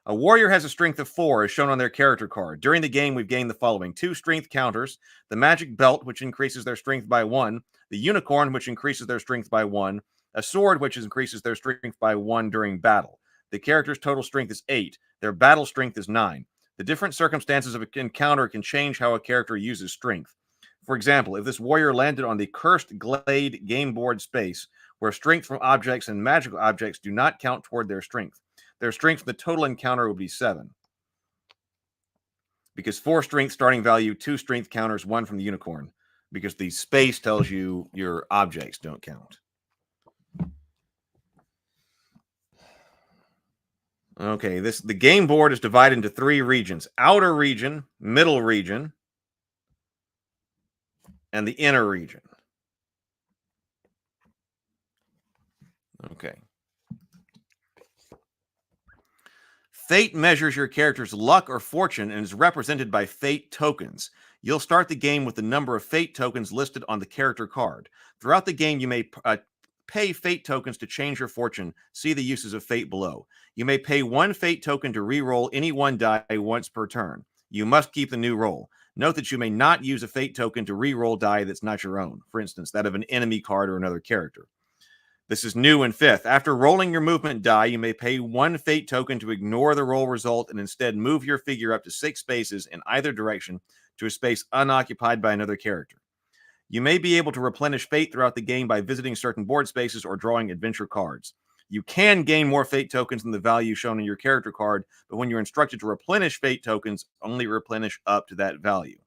Speaker 1: A warrior has a strength of 4, as shown on their character card. During the game, we've gained the following: 2 strength counters, the magic belt, which increases their strength by 1, the unicorn, which increases their strength by 1, a sword, which increases their strength by 1 during battle. The character's total strength is 8. Their battle strength is 9. The different circumstances of an encounter can change how a character uses strength. For example, if this warrior landed on the Cursed Glade game board space, where strength from objects and magical objects do not count toward their strength from the total encounter would be 7. Because 4 strength starting value, 2 strength counters, 1 from the unicorn. Because the space tells you your objects don't count. Okay, the game board is divided into 3 regions: outer region, middle region, and the inner region. Okay. Fate measures your character's luck or fortune and is represented by fate tokens. You'll start the game with the number of fate tokens listed on the character card. Throughout the game, you may pay fate tokens to change your fortune. See the uses of fate below. You may pay 1 fate token to re-roll any 1 die once per turn. You must keep the new roll. Note that you may not use a fate token to re-roll die that's not your own. For instance, that of an enemy card or another character. This is new in 5th. After rolling your movement die, you may pay 1 fate token to ignore the roll result and instead move your figure up to 6 spaces in either direction to a space unoccupied by another character. You may be able to replenish fate throughout the game by visiting certain board spaces or drawing adventure cards. You can gain more fate tokens than the value shown in your character card, but when you're instructed to replenish fate tokens, only replenish up to that value.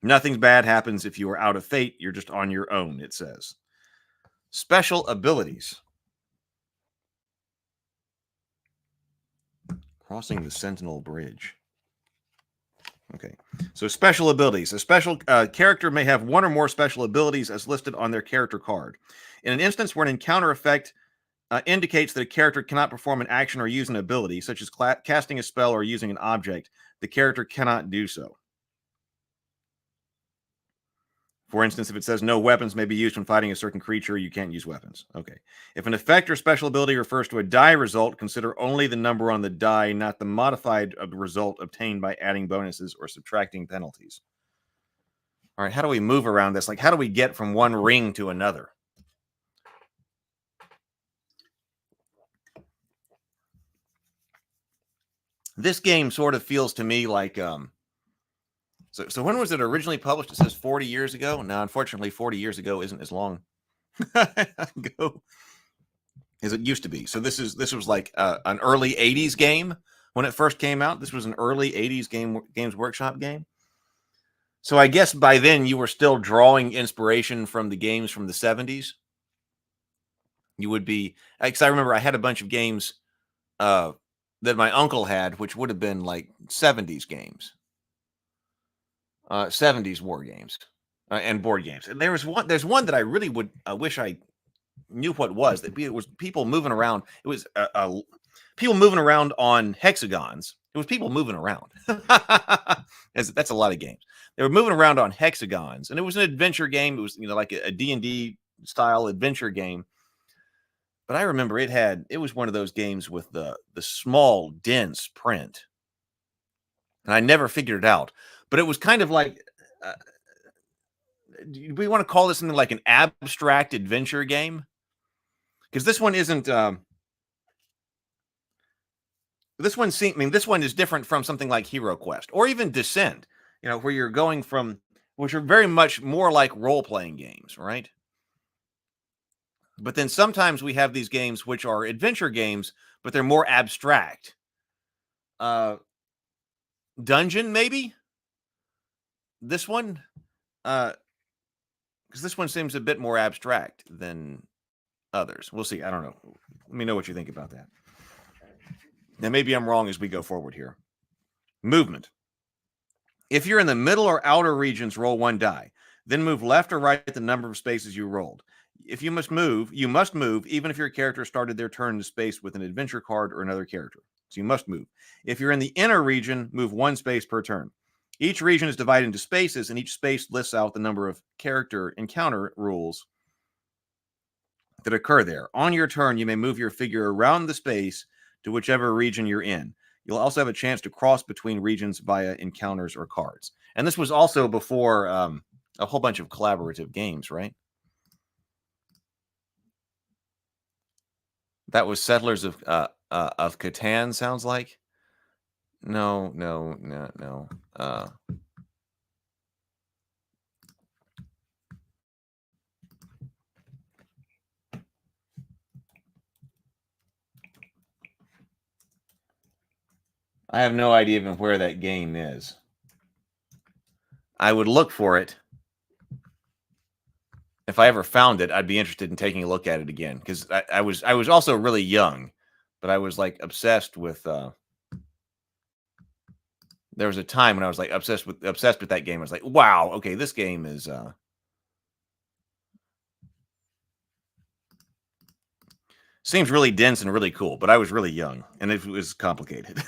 Speaker 1: Nothing bad happens if you are out of fate. You're just on your own, it says. Special abilities. Crossing the Sentinel Bridge. Okay, so special abilities. A special character may have 1 or more special abilities as listed on their character card. In an instance where an encounter effect indicates that a character cannot perform an action or use an ability, such as casting a spell or using an object, the character cannot do so. For instance, if it says no weapons may be used when fighting a certain creature, you can't use weapons. Okay. If an effect or special ability refers to a die result, consider only the number on the die, not the modified result obtained by adding bonuses or subtracting penalties. All right, how do we move around this? Like, how do we get from one ring to another? This game sort of feels to me like... So when was it originally published? It says 40 years ago. Now, unfortunately, 40 years ago isn't as long ago as it used to be. So this was like an early 80s game when it first came out. This was an early 80s Games Workshop game. So I guess by then you were still drawing inspiration from the games from the 70s. You would be, because I remember I had a bunch of games that my uncle had, which would have been like 70s games. 70s war games and board games. And there's one that I really would wish I knew what it was. That it was people moving around. It was people moving around on hexagons. It was people moving around. That's a lot of games. They were moving around on hexagons, and it was an adventure game. It was like a D&D style adventure game. But I remember it was one of those games with the small, dense print, and I never figured it out. But it was kind of like, do we want to call this something like an abstract adventure game? Because this one isn't. This one is different from something like Hero Quest or even Descent. Where you're going from, which are very much more like role-playing games, right? But then sometimes we have these games which are adventure games, but they're more abstract. Dungeon, maybe? This one, because this one seems a bit more abstract than others. We'll see. I don't know. Let me know what you think about that. Now, maybe I'm wrong as we go forward here. Movement. If you're in the middle or outer regions, roll 1 die. Then move left or right the number of spaces you rolled. If you must move, even if your character started their turn in space with an adventure card or another character. So you must move. If you're in the inner region, move 1 space per turn. Each region is divided into spaces, and each space lists out the number of character encounter rules that occur there. On your turn, you may move your figure around the space to whichever region you're in. You'll also have a chance to cross between regions via encounters or cards. And this was also before a whole bunch of collaborative games, right? That was Settlers of Catan, sounds like. No. I have no idea even where that game is. I would look for it. If I ever found it, I'd be interested in taking a look at it again, because I was also really young, but I was like obsessed with. There was a time when I was like obsessed with that game. I was like, wow, okay, this game is. Seems really dense and really cool, but I was really young, and it was complicated.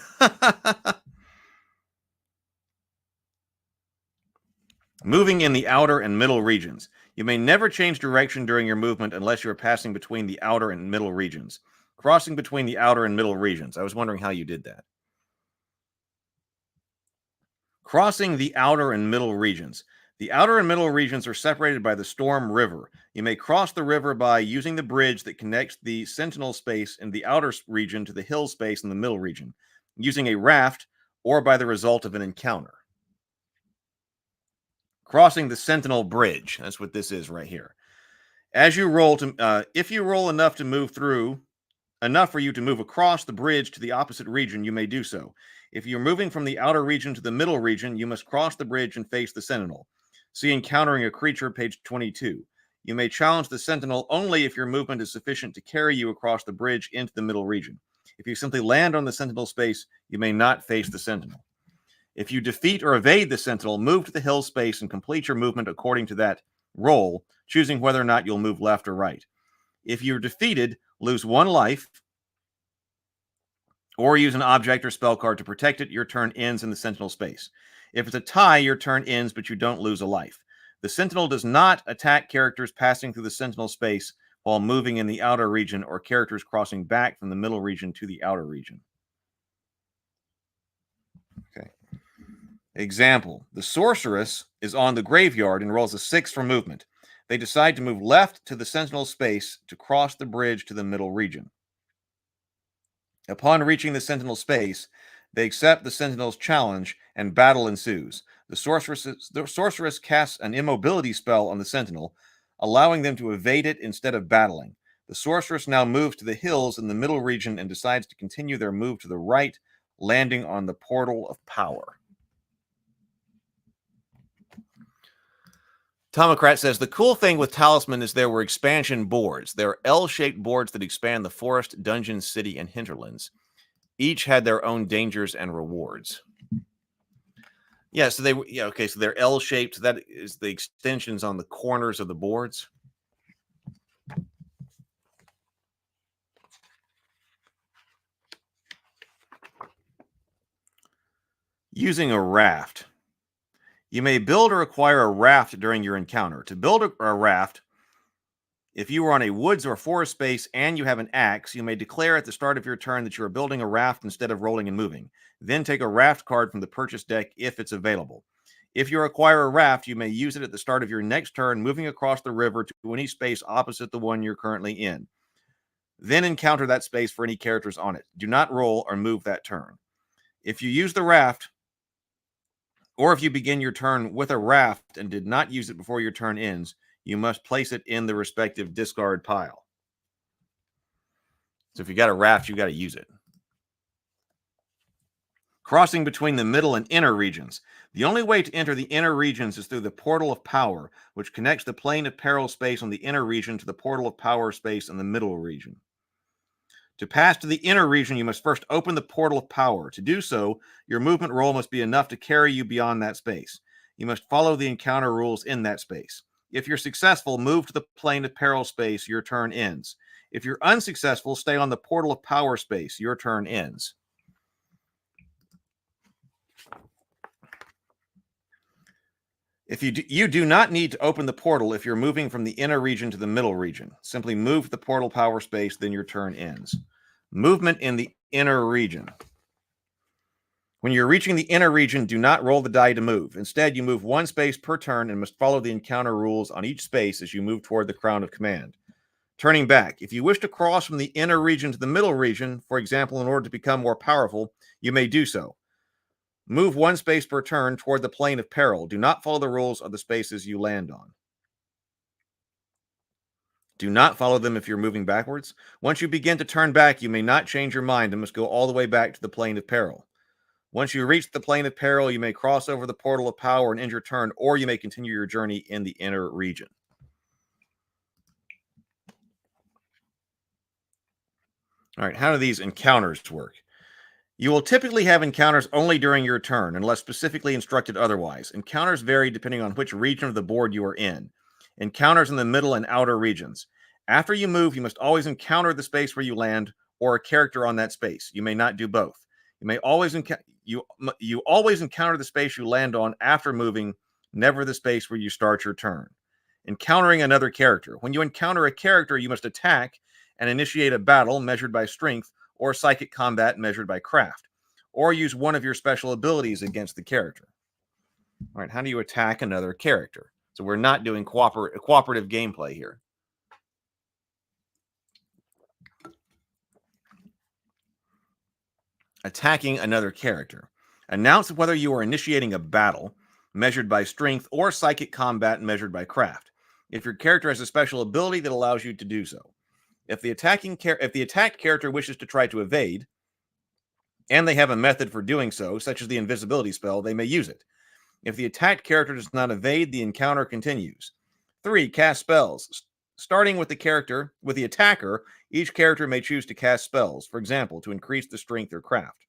Speaker 1: Moving in the outer and middle regions. You may never change direction during your movement unless you are passing between the outer and middle regions. Crossing between the outer and middle regions. I was wondering how you did that. Crossing the outer and middle regions. The outer and middle regions are separated by the Storm River. You may cross the river by using the bridge that connects the Sentinel space in the outer region to the hill space in the middle region, using a raft, or by the result of an encounter. Crossing the Sentinel Bridge. That's what this is right here. As you roll to, if you roll enough to move through, enough for you to move across the bridge to the opposite region, you may do so. If you're moving from the outer region to the middle region, you must cross the bridge and face the Sentinel. See Encountering a Creature, page 22. You may challenge the Sentinel only if your movement is sufficient to carry you across the bridge into the middle region. If you simply land on the Sentinel space, you may not face the Sentinel. If you defeat or evade the Sentinel, move to the hill space and complete your movement according to that roll, choosing whether or not you'll move left or right. If you're defeated, lose 1 life, or use an object or spell card to protect it. Your turn ends in the Sentinel space. If it's a tie, your turn ends, but you don't lose a life. The Sentinel does not attack characters passing through the Sentinel space while moving in the outer region, or characters crossing back from the middle region to the outer region. Okay. Example, the Sorceress is on the graveyard and rolls a 6 for movement. They decide to move left to the Sentinel space to cross the bridge to the middle region. Upon reaching the Sentinel space, they accept the Sentinel's challenge and battle ensues. The Sorceress casts an immobility spell on the Sentinel, allowing them to evade it instead of battling. The Sorceress now moves to the hills in the middle region and decides to continue their move to the right, landing on the Portal of Power. Tomocrat says, the cool thing with Talisman is there were expansion boards. There are L-shaped boards that expand the forest, dungeon, city, and hinterlands. Each had their own dangers and rewards. Yeah, so so they're L-shaped. That is the extensions on the corners of the boards. Using a raft. You may build or acquire a raft during your encounter. To build a raft, if you are on a woods or forest space and you have an axe, you may declare at the start of your turn that you are building a raft instead of rolling and moving. Then take a raft card from the purchase deck if it's available. If you acquire a raft, you may use it at the start of your next turn, moving across the river to any space opposite the one you're currently in. Then encounter that space for any characters on it. Do not roll or move that turn. If you use the raft, or if you begin your turn with a raft and did not use it before your turn ends, you must place it in the respective discard pile. So if you got a raft, you got to use it. Crossing between the middle and inner regions. The only way to enter the inner regions is through the Portal of Power, which connects the Plane of Peril space on the inner region to the Portal of Power space in the middle region. To pass to the inner region, you must first open the Portal of Power. To do so, your movement roll must be enough to carry you beyond that space. You must follow the encounter rules in that space. If you're successful, move to the Plane of Peril space. Your turn ends. If you're unsuccessful, stay on the Portal of Power space. Your turn ends. If you do not need to open the portal if you're moving from the inner region to the middle region. Simply move to the Portal Power space, then your turn ends. Movement in the inner region. When you're reaching the inner region, do not roll the die to move. Instead, you move 1 space per turn and must follow the encounter rules on each space as you move toward the Crown of Command. Turning back. If you wish to cross from the inner region to the middle region, for example, in order to become more powerful, you may do so. Move 1 space per turn toward the plane of peril. Do not follow the rules of the spaces you land on. Do not follow them if you're moving backwards. Once you begin to turn back, you may not change your mind and must go all the way back to the plane of peril. Once you reach the plane of peril, you may cross over the portal of power and end your turn, or you may continue your journey in the inner region. All right, how do these encounters work? You will typically have encounters only during your turn, unless specifically instructed otherwise. Encounters vary depending on which region of the board you are in. Encounters in the middle and outer regions. After you move, you must always encounter the space where you land or a character on that space. You may not do both. You may always you always encounter the space you land on after moving, never the space where you start your turn. Encountering another character. When you encounter a character, you must attack and initiate a battle measured by strength or psychic combat measured by craft, or use one of your special abilities against the character. All right, how do you attack another character? So we're not doing cooperative gameplay here. Attacking another character. Announce whether you are initiating a battle measured by strength or psychic combat measured by craft. If your character has a special ability that allows you to do so. If the attacked character wishes to try to evade, and they have a method for doing so, such as the invisibility spell, they may use it. If the attacked character does not evade, the encounter continues. 3. Cast spells. Starting with the attacker, each character may choose to cast spells, for example, to increase the strength or craft.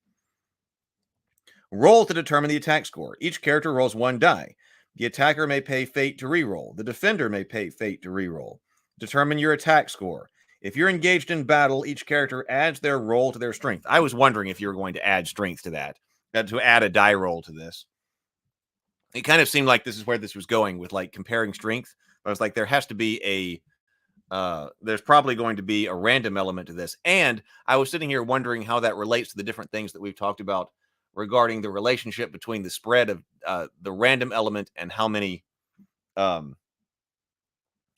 Speaker 1: Roll to determine the attack score. Each character rolls 1 die. The attacker may pay fate to reroll. The defender may pay fate to reroll. Determine your attack score. If you're engaged in battle, each character adds their roll to their strength. I was wondering if you were going to add strength to that, to add a die roll to this. It kind of seemed like this is where this was going with like comparing strength. But I was like, there has to be there's probably going to be a random element to this. And I was sitting here wondering how that relates to the different things that we've talked about regarding the relationship between the spread of the random element and how many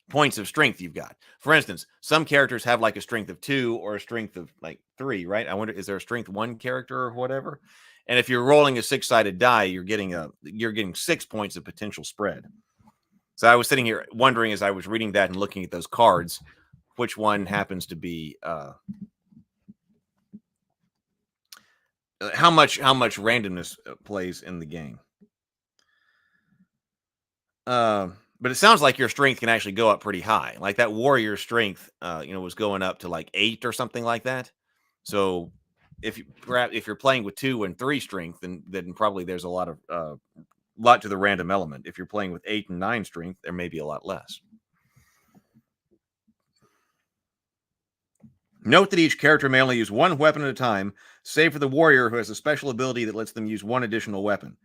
Speaker 1: points of strength you've got. For instance, some characters have like a strength of 2 or a strength of like 3, right? I wonder, is there a strength 1 character or whatever? And if you're rolling a 6-sided die, you're getting 6 points of potential spread. So I was sitting here wondering as I was reading that and looking at those cards, which one happens to be how much randomness plays in the game. But it sounds like your strength can actually go up pretty high. Like that warrior strength, was going up to like 8 or something like that. So if you're playing with 2 and 3 strength, then probably there's a lot to the random element. If you're playing with 8 and 9 strength, there may be a lot less. Note that each character may only use 1 weapon at a time, save for the warrior who has a special ability that lets them use 1 additional weapon.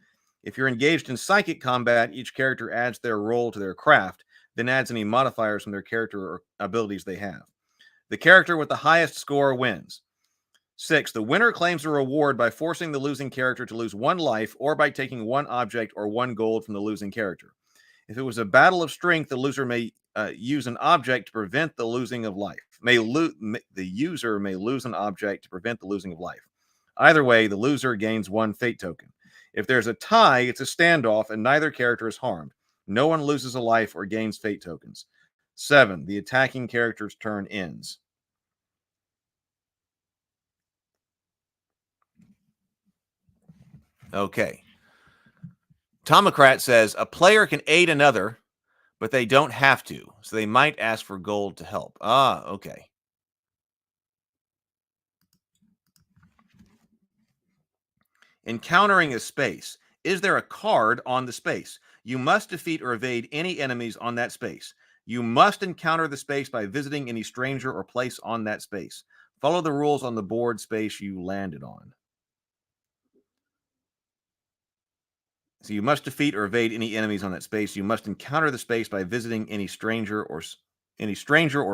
Speaker 1: If you're engaged in psychic combat, each character adds their roll to their craft, then adds any modifiers from their character or abilities they have. The character with the highest score wins. 6. The winner claims a reward by forcing the losing character to lose 1 life or by taking 1 object or 1 gold from the losing character. If it was a battle of strength, the loser may use an object to prevent the losing of life. The user may lose an object to prevent the losing of life. Either way, the loser gains 1 fate token. If there's a tie, it's a standoff and neither character is harmed. No one loses a life or gains fate tokens. 7. The attacking character's turn ends. Okay. Tomocrat says, a player can aid another, but they don't have to, so they might ask for gold to help. Ah, okay. Encountering a space. Is there a card on the space? You must defeat or evade any enemies on that space. You must encounter the space by visiting any stranger or place on that space. Follow the rules on the board space you landed on. So you must defeat or evade any enemies on that space. You must encounter the space by visiting any stranger or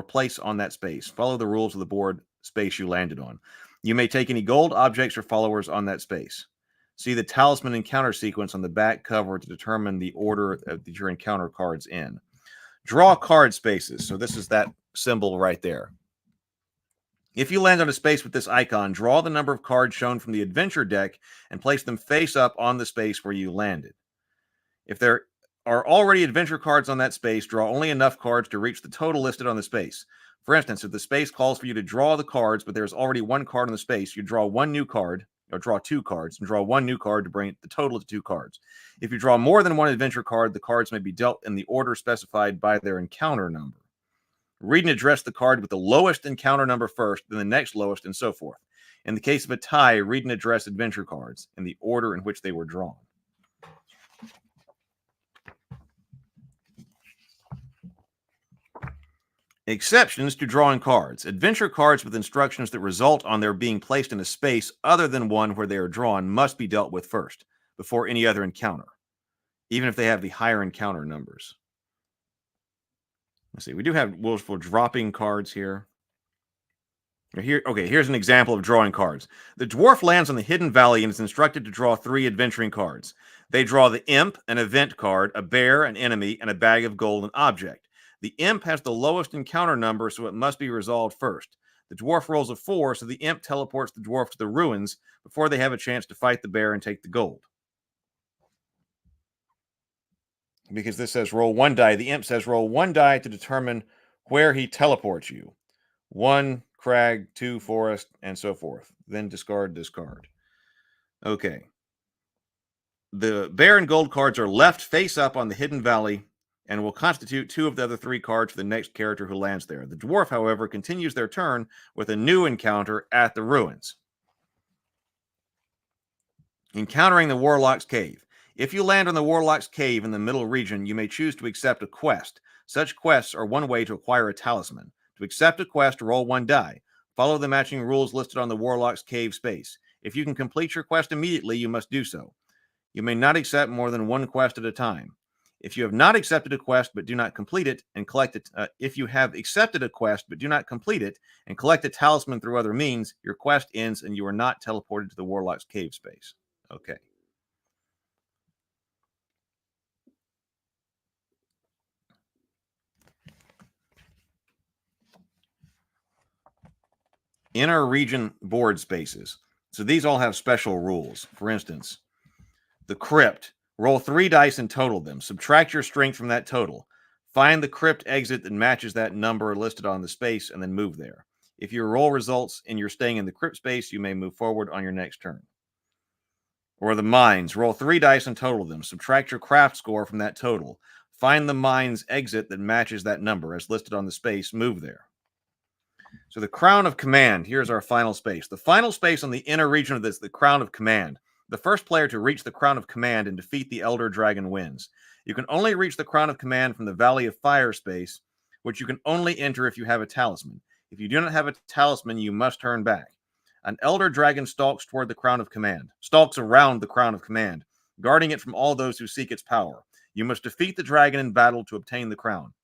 Speaker 1: place on that space. Follow the rules of the board space you landed on. You may take any gold, objects, or followers on that space. See the Talisman encounter sequence on the back cover to determine the order that your encounter cards in. Draw card spaces. So this is that symbol right there. If you land on a space with this icon, draw the number of cards shown from the adventure deck and place them face up on the space where you landed. If there are already adventure cards on that space, draw only enough cards to reach the total listed on the space. For instance, if the space calls for you to draw the cards, but there's already one card on the space, you draw one new card, or draw two cards, and draw one new card to bring the total to 2 cards. If you draw more than one adventure card, the cards may be dealt in the order specified by their encounter number. Read and address the card with the lowest encounter number first, then the next lowest, and so forth. In the case of a tie, read and address adventure cards in the order in which they were drawn. Exceptions to drawing cards. Adventure cards with instructions that result on their being placed in a space other than one where they are drawn must be dealt with first, before any other encounter, even if they have the higher encounter numbers. Let's see. We do have rules for dropping cards here. Here's an example of drawing cards. The dwarf lands on the hidden valley and is instructed to draw 3 adventuring cards. They draw the imp, an event card, a bear, an enemy, and a bag of gold, an object. The imp has the lowest encounter number, so it must be resolved first. The dwarf rolls a 4, so the imp teleports the dwarf to the ruins before they have a chance to fight the bear and take the gold. Because this says roll 1 die. The imp says roll 1 die to determine where he teleports you. 1 crag, 2 forest, and so forth. Then discard. Okay. The bear and gold cards are left face up on the hidden valley and will constitute 2 of the other 3 cards for the next character who lands there. The dwarf, however, continues their turn with a new encounter at the ruins. Encountering the Warlock's Cave. If you land on the Warlock's Cave in the middle region, you may choose to accept a quest. Such quests are one way to acquire a talisman. To accept a quest, roll 1 die. Follow the matching rules listed on the Warlock's Cave space. If you can complete your quest immediately, you must do so. You may not accept more than 1 quest at a time. If you have not accepted a quest but do not complete it and collect it, if you have accepted a quest but do not complete it and collect a talisman through other means, your quest ends and you are not teleported to the Warlock's Cave space. Okay. Inner region board spaces. So these all have special rules. For instance, the crypt. Roll 3 dice and total them. Subtract your strength from that total. Find the crypt exit that matches that number listed on the space and then move there. If your roll results in your staying in the crypt space, you may move forward on your next turn. Or the mines. Roll 3 dice and total them. Subtract your craft score from that total. Find the mine's exit that matches that number as listed on the space. Move there. So the Crown of Command. Here's our final space. The final space on the inner region of this, the Crown of Command. The first player to reach the Crown of Command and defeat the Elder Dragon wins. You can only reach the Crown of Command from the Valley of Fire space, which you can only enter if you have a talisman. If you do not have a talisman, you must turn back. An Elder Dragon stalks around the Crown of Command, guarding it from all those who seek its power. You must defeat the dragon in battle to obtain the crown.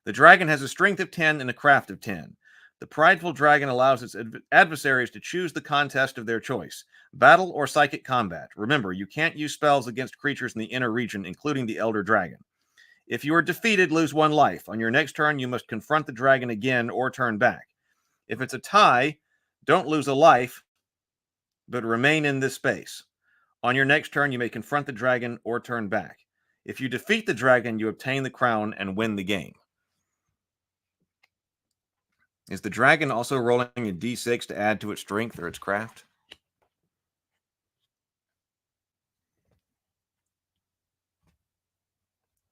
Speaker 1: The dragon has a strength of 10 and a craft of 10. The prideful dragon allows its adversaries to choose the contest of their choice, battle or psychic combat. Remember, you can't use spells against creatures in the inner region, including the Elder Dragon. If you are defeated, lose 1 life. On your next turn, you must confront the dragon again or turn back. If it's a tie, don't lose a life, but remain in this space. On your next turn, you may confront the dragon or turn back. If you defeat the dragon, you obtain the crown and win the game. Is the dragon also rolling a d6 to add to its strength or its craft?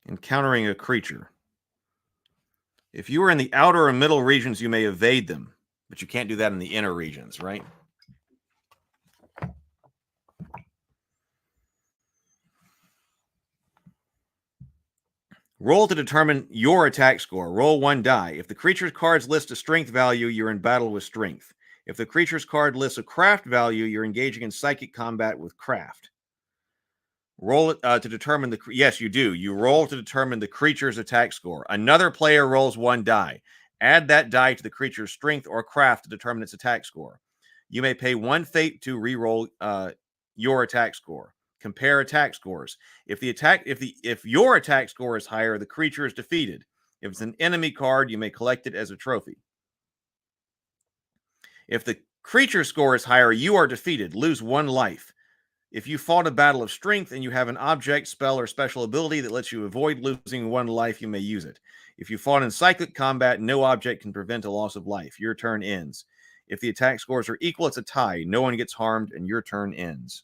Speaker 1: Encountering a creature. If you are in the outer or middle regions, you may evade them, but you can't do that in the inner regions, right? Roll to determine your attack score. Roll 1 die. If the creature's cards list a strength value, you're in battle with strength. If the creature's card lists a craft value, you're engaging in psychic combat with craft. Roll it to determine the... Yes, you do. You roll to determine the creature's attack score. Another player rolls 1 die. Add that die to the creature's strength or craft to determine its attack score. You may pay 1 fate to re-roll your attack score. Compare attack scores. If your attack score is higher, the creature is defeated. If it's an enemy card, you may collect it as a trophy. If the creature score is higher, you are defeated. Lose 1 life. If you fought a battle of strength and you have an object, spell, or special ability that lets you avoid losing 1 life, you may use it. If you fought in cyclic combat, no object can prevent a loss of life. Your turn ends. If the attack scores are equal, it's a tie. No one gets harmed, and your turn ends.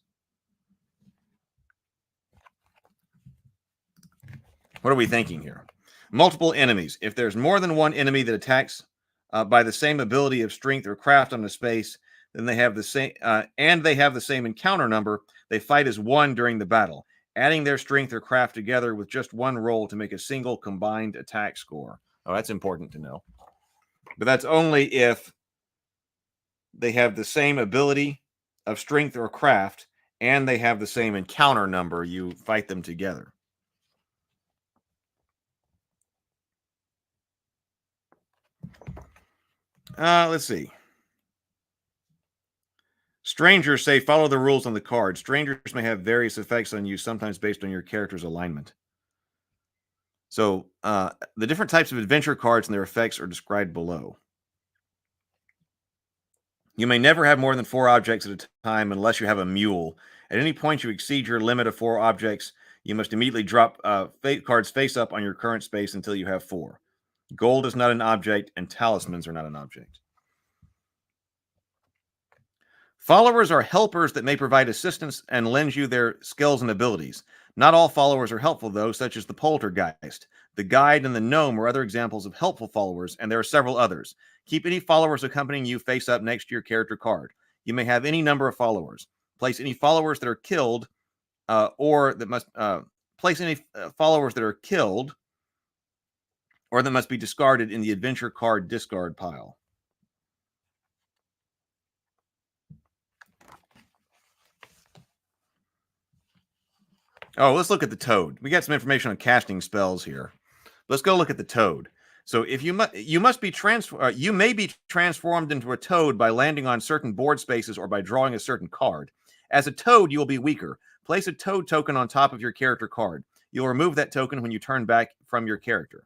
Speaker 1: What are we thinking here? Multiple enemies. If there's more than one enemy that attacks by the same ability of strength or craft on the space, then they have the same and they have the same encounter number. They fight as one during the battle, adding their strength or craft together with just 1 roll to make a single combined attack score. Oh, that's important to know. But that's only if they have the same ability of strength or craft and they have the same encounter number. You fight them together. Let's see. Strangers say follow the rules on the card. Strangers may have various effects on you, sometimes based on your character's alignment. So the different types of adventure cards and their effects are described below. You may never have more than 4 objects at a time unless you have a mule. At any point you exceed your limit of 4 objects, you must immediately drop cards face up on your current space until you have 4. Gold is not an object, and talismans are not an object. Followers are helpers that may provide assistance and lend you their skills and abilities. Not all followers are helpful, though, such as the poltergeist. The guide and the gnome are other examples of helpful followers, and there are several others. Keep any followers accompanying you face up next to your character card. You may have any number of followers. Place any followers that are killed, place any followers that are killed or that must be discarded in the adventure card discard pile. Oh, let's look at the toad. We got some information on casting spells here. Let's go look at the toad. So if you may be transformed into a toad by landing on certain board spaces or by drawing a certain card. As a toad, you will be weaker. Place a toad token on top of your character card. You'll remove that token when you turn back from your character.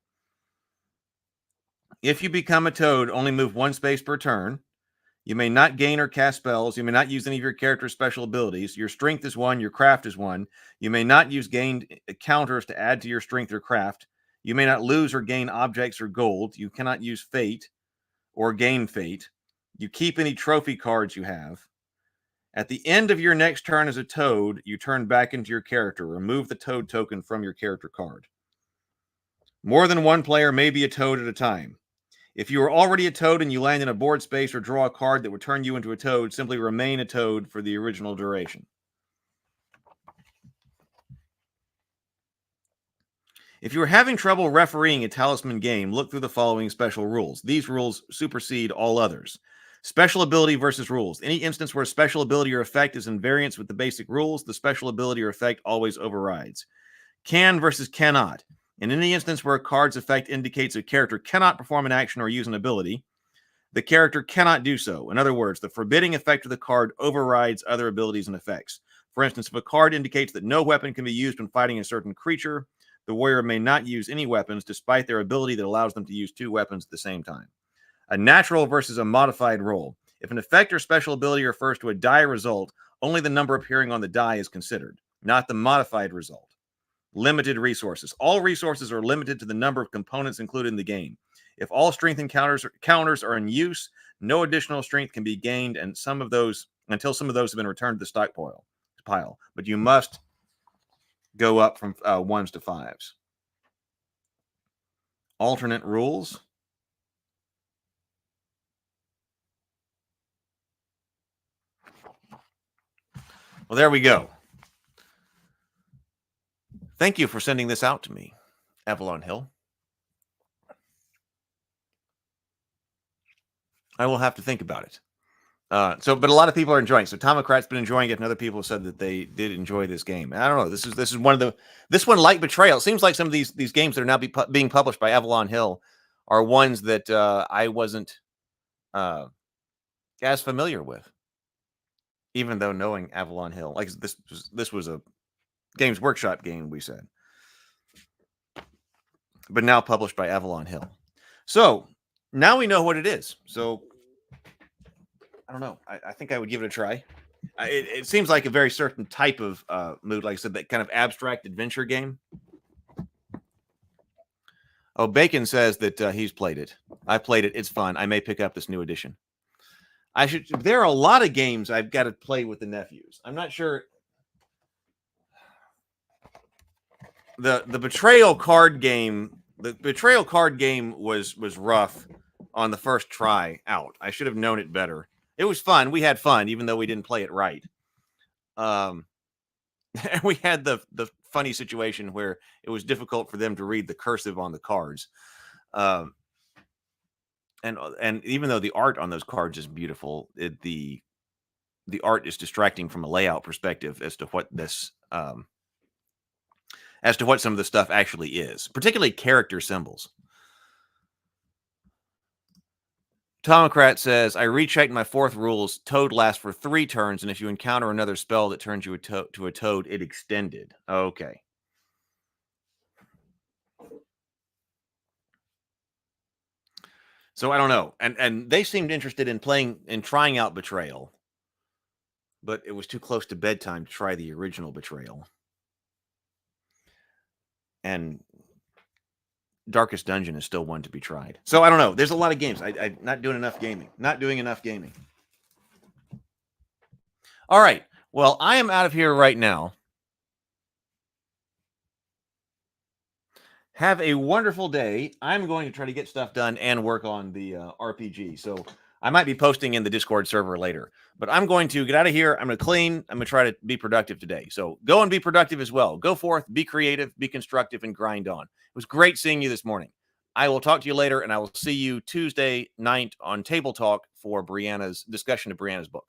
Speaker 1: If you become a toad, only move 1 space per turn. You may not gain or cast spells. You may not use any of your character's special abilities. Your strength is 1. Your craft is 1. You may not use gained counters to add to your strength or craft. You may not lose or gain objects or gold. You cannot use fate or gain fate. You keep any trophy cards you have. At the end of your next turn as a toad, you turn back into your character. Remove the toad token from your character card. More than 1 player may be a toad at a time. If you are already a toad and you land in a board space or draw a card that would turn you into a toad, simply remain a toad for the original duration. If you are having trouble refereeing a Talisman game, look through the following special rules. These rules supersede all others. Special ability versus rules. Any instance where a special ability or effect is in variance with the basic rules, the special ability or effect always overrides. Can versus cannot. In any instance where a card's effect indicates a character cannot perform an action or use an ability, the character cannot do so. In other words, the forbidding effect of the card overrides other abilities and effects. For instance, if a card indicates that no weapon can be used when fighting a certain creature, the warrior may not use any weapons despite their ability that allows them to use 2 weapons at the same time. A natural versus a modified roll. If an effect or special ability refers to a die result, only the number appearing on the die is considered, not the modified result. Limited resources. All resources are limited to the number of components included in the game. If all strength counters are in use, no additional strength can be gained, and until some of those have been returned to the stock pile. But you must go up from 1s to 5s. Alternate rules. Well, there we go. Thank you for sending this out to me, Avalon Hill. I will have to think about it. But a lot of people are enjoying it. So Tomocrat's been enjoying it, and other people have said that they did enjoy this game. And I don't know. This is one of this one, like Betrayal. It seems like some of these games that are now being published by Avalon Hill are ones that I wasn't as familiar with, even though knowing Avalon Hill. Like this was a Games Workshop game, we said. but now published by Avalon Hill. So now we know what it is. So I don't know. I think I would give it a try. It seems like a very certain type of mood, like I said, that kind of abstract adventure game. Oh, Bacon says that he's played it. I played it. It's fun. I may pick up this new edition. I should. There are a lot of games I've got to play with the nephews. I'm not sure. The betrayal card game. The betrayal card game was rough on the first try out. I should have known it better. It was fun. We had fun, even though we didn't play it right. And we had the funny situation where it was difficult for them to read the cursive on the cards. And even though the art on those cards is beautiful, the art is distracting from a layout perspective as to what this as to what some of the stuff actually is, particularly character symbols. Tomocrat says, I rechecked my 4th rules. Toad lasts for 3 turns, and if you encounter another spell that turns you to a toad, it extended. Okay. So I don't know. And they seemed interested in trying out Betrayal, but it was too close to bedtime to try the original Betrayal. And Darkest Dungeon is still one to be tried. So I don't know. There's a lot of games. I'm not doing enough gaming. Not doing enough gaming. All right. Well, I am out of here right now. Have a wonderful day. I'm going to try to get stuff done and work on the RPG. So I might be posting in the Discord server later. But I'm going to get out of here. I'm going to clean. I'm going to try to be productive today. So go and be productive as well. Go forth, be creative, be constructive, and grind on. It was great seeing you this morning. I will talk to you later, and I will see you Tuesday night on Table Talk for Brianna's discussion of Brianna's book.